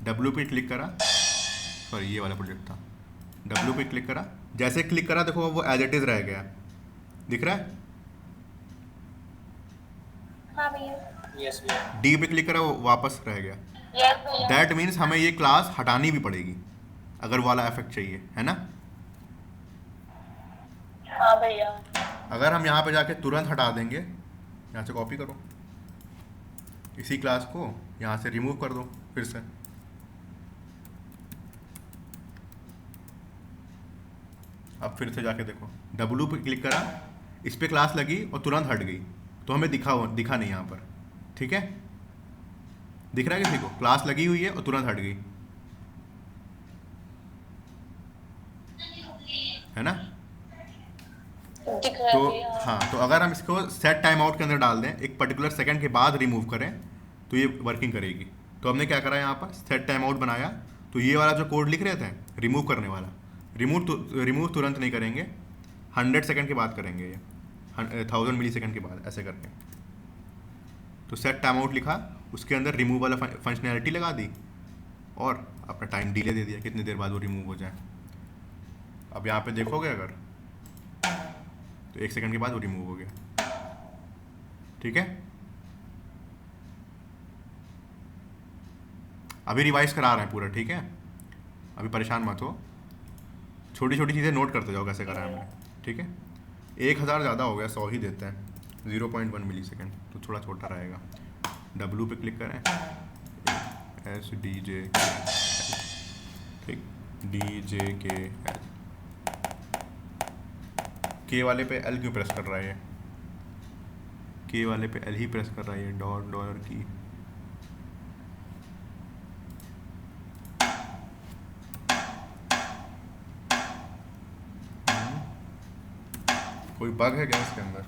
W पे क्लिक करा, सॉरी ये वाला प्रोजेक्ट था, W पे क्लिक करा, जैसे क्लिक करा देखो वो एज इट इज रह गया, दिख रहा है। हाँ भैया। यस भैया। D पे क्लिक करा वो वापस रह गया। यस भैया। दैट मीन्स हमें ये क्लास हटानी भी पड़ेगी अगर वाला इफेक्ट चाहिए, है ना। हाँ भैया। अगर हम यहाँ पे जाके तुरंत हटा देंगे, यहाँ से कॉपी करो, इसी क्लास को यहाँ से रिमूव कर दो फिर से, अब फिर से जाके देखो, W पे क्लिक करा, इस पे क्लास लगी और तुरंत हट गई, तो हमें दिखा नहीं यहाँ पर। ठीक है, दिख रहा है किसी को, क्लास लगी हुई है और तुरंत हट गई, है ना। दिख रहा है तो भैया। हाँ, तो अगर हम इसको सेट टाइम आउट के अंदर डाल दें, एक पर्टिकुलर सेकंड के बाद रिमूव करें तो ये वर्किंग करेगी। तो हमने क्या करा, यहाँ पर सेट टाइम आउट बनाया, तो ये वाला जो कोड लिख रहे थे रिमूव करने वाला, रिमूव तुरंत नहीं करेंगे, 100 सेकंड के बाद करेंगे, ये 1000 मिली सेकंड के बाद, ऐसे करके। तो सेट टाइम आउट लिखा, उसके अंदर रिमूव वाला फंक्शनैलिटी लगा दी और अपना टाइम डिले दे दिया, कितनी देर बाद वो रिमूव हो जाए। अब यहाँ पे देखोगे अगर, तो 1 सेकंड के बाद वो रिमूव हो गया। ठीक है, अभी रिवाइज करा रहे हैं पूरा, ठीक है, अभी परेशान मत हो, छोटी छोटी चीज़ें नोट करते जाओ कैसे करा है हमने। ठीक है, 1000 ज़्यादा हो गया, 100 ही देते हैं, 0.1 मिली सेकेंड तो थोड़ा छोटा रहेगा। W पे क्लिक करें, SDJ, ठीक, DJKL, K वाले पे L क्यों प्रेस कर रहा है ये, K वाले पे L ही प्रेस कर रहा है ये, डॉलर की। कोई बग है क्या इसके अंदर।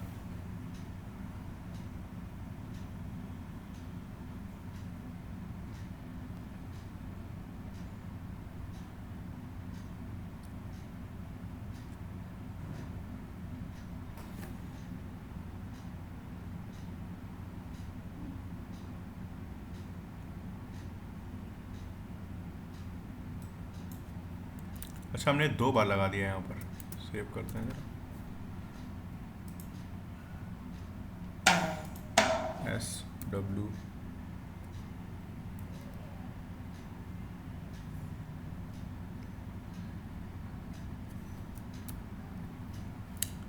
अच्छा, हमने 2 बार लगा दिया यहाँ पर, सेव करते हैं जरा, SW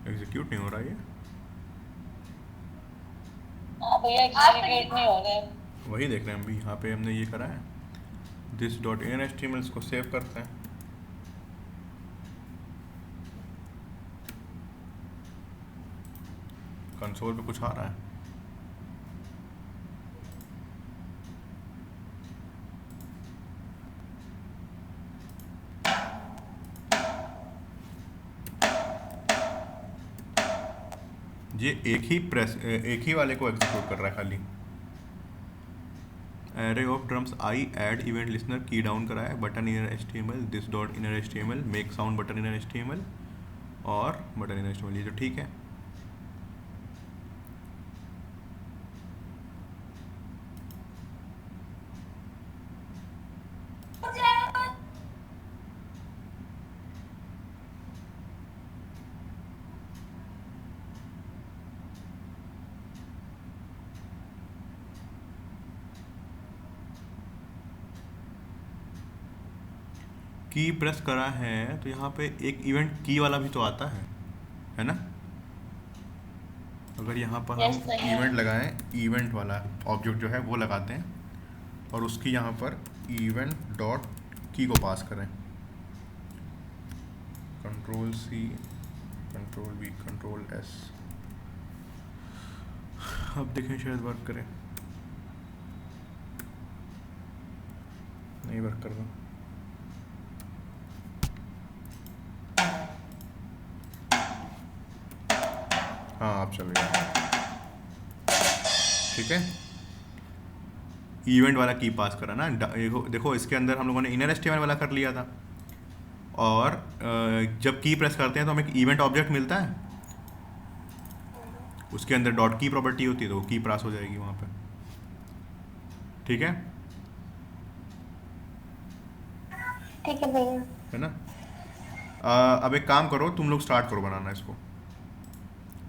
एग्जीक्यूट नहीं हो रहा ये, हाँ भैया एग्जीक्यूट नहीं हो रहा है। वही देख रहे हैं हम भी, यहाँ पे हमने ये करा है, this.html, इसको सेव करते हैं। कंसोल पे कुछ आ रहा है, ये एक ही वाले को एग्जीक्यूट कर रहा है खाली। Array of drums I add event listener की डाउन करा है, button inner HTML, this dot inner HTML, make sound button inner HTML और बटन इनर HTML, ये जो ठीक है। की प्रेस करा है तो यहाँ पे एक इवेंट की वाला भी तो आता है ना। अगर यहाँ पर हम इवेंट लगाएं, इवेंट वाला ऑब्जेक्ट जो है वो लगाते हैं और उसकी यहाँ पर इवेंट डॉट की को पास करें, Ctrl+C control we, control S. अब देखें शायद वर्क करे, नहीं वर्क कर रहा। हाँ अब चल गया, ठीक है। इवेंट वाला की पास करा ना, देखो देखो इसके अंदर हम लोगों ने इनर एचटीएमएल वाला कर लिया था, और जब की प्रेस करते हैं तो हमें एक इवेंट ऑब्जेक्ट मिलता है, उसके अंदर डॉट की प्रॉपर्टी होती है, तो वो की पास हो जाएगी वहाँ पे, ठीक है। ठीक है भैया। है ना। अब एक काम करो, तुम लोग स्टार्ट करो बनाना इसको,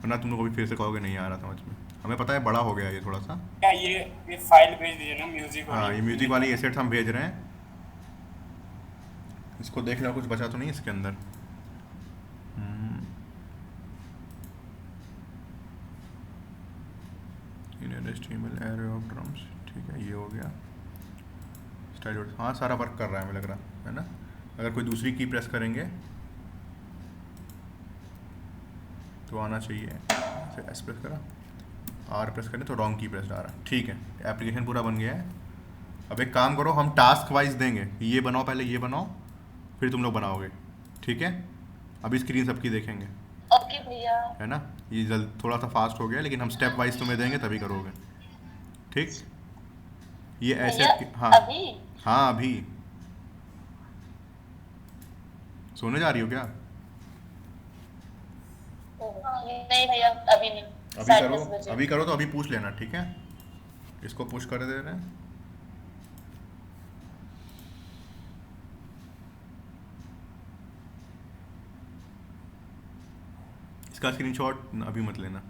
वरना तुम लोग अभी फिर से कहोगे नहीं आ रहा समझ में। हमें पता है बड़ा हो गया ये थोड़ा सा। क्या ये फाइल भेज दीजिए ना म्यूजिक हाँ वाली। ये म्यूजिक वाली एसेट्स हम भेज रहे हैं, इसको देख लो कुछ बचा तो नहीं इसके अंदर। Inner HTML array of drums, ठीक है ये हो गया। स्टाइल, हाँ सारा वर्क कर रहा है हमें लग रहा है ना। अगर कोई दूसरी की प्रेस करेंगे तो आना चाहिए, एस प्रेस करा, आर प्रेस करें तो रॉन्ग की प्रेस आ रहा, ठीक है। एप्लीकेशन पूरा बन गया है। अब एक काम करो, हम टास्क वाइज देंगे, ये बनाओ पहले, ये बनाओ, फिर तुम लोग बनाओगे, ठीक है। अभी स्क्रीन सबकी देखेंगे, ओके भैया। है ना। ये जल्द थोड़ा सा फास्ट हो गया, लेकिन हम स्टेप वाइज तुम्हें देंगे तभी करोगे, ठीक। ये ऐसे भैया हाँ अभी हाँ अभी सोने जा रही हो क्या? नहीं भैया अभी नहीं, अभी 10:30 करो, बजे। अभी करो तो अभी पूछ लेना, ठीक है। इसको पुश कर दे रहे हैं। इसका स्क्रीनशॉट अभी मत लेना।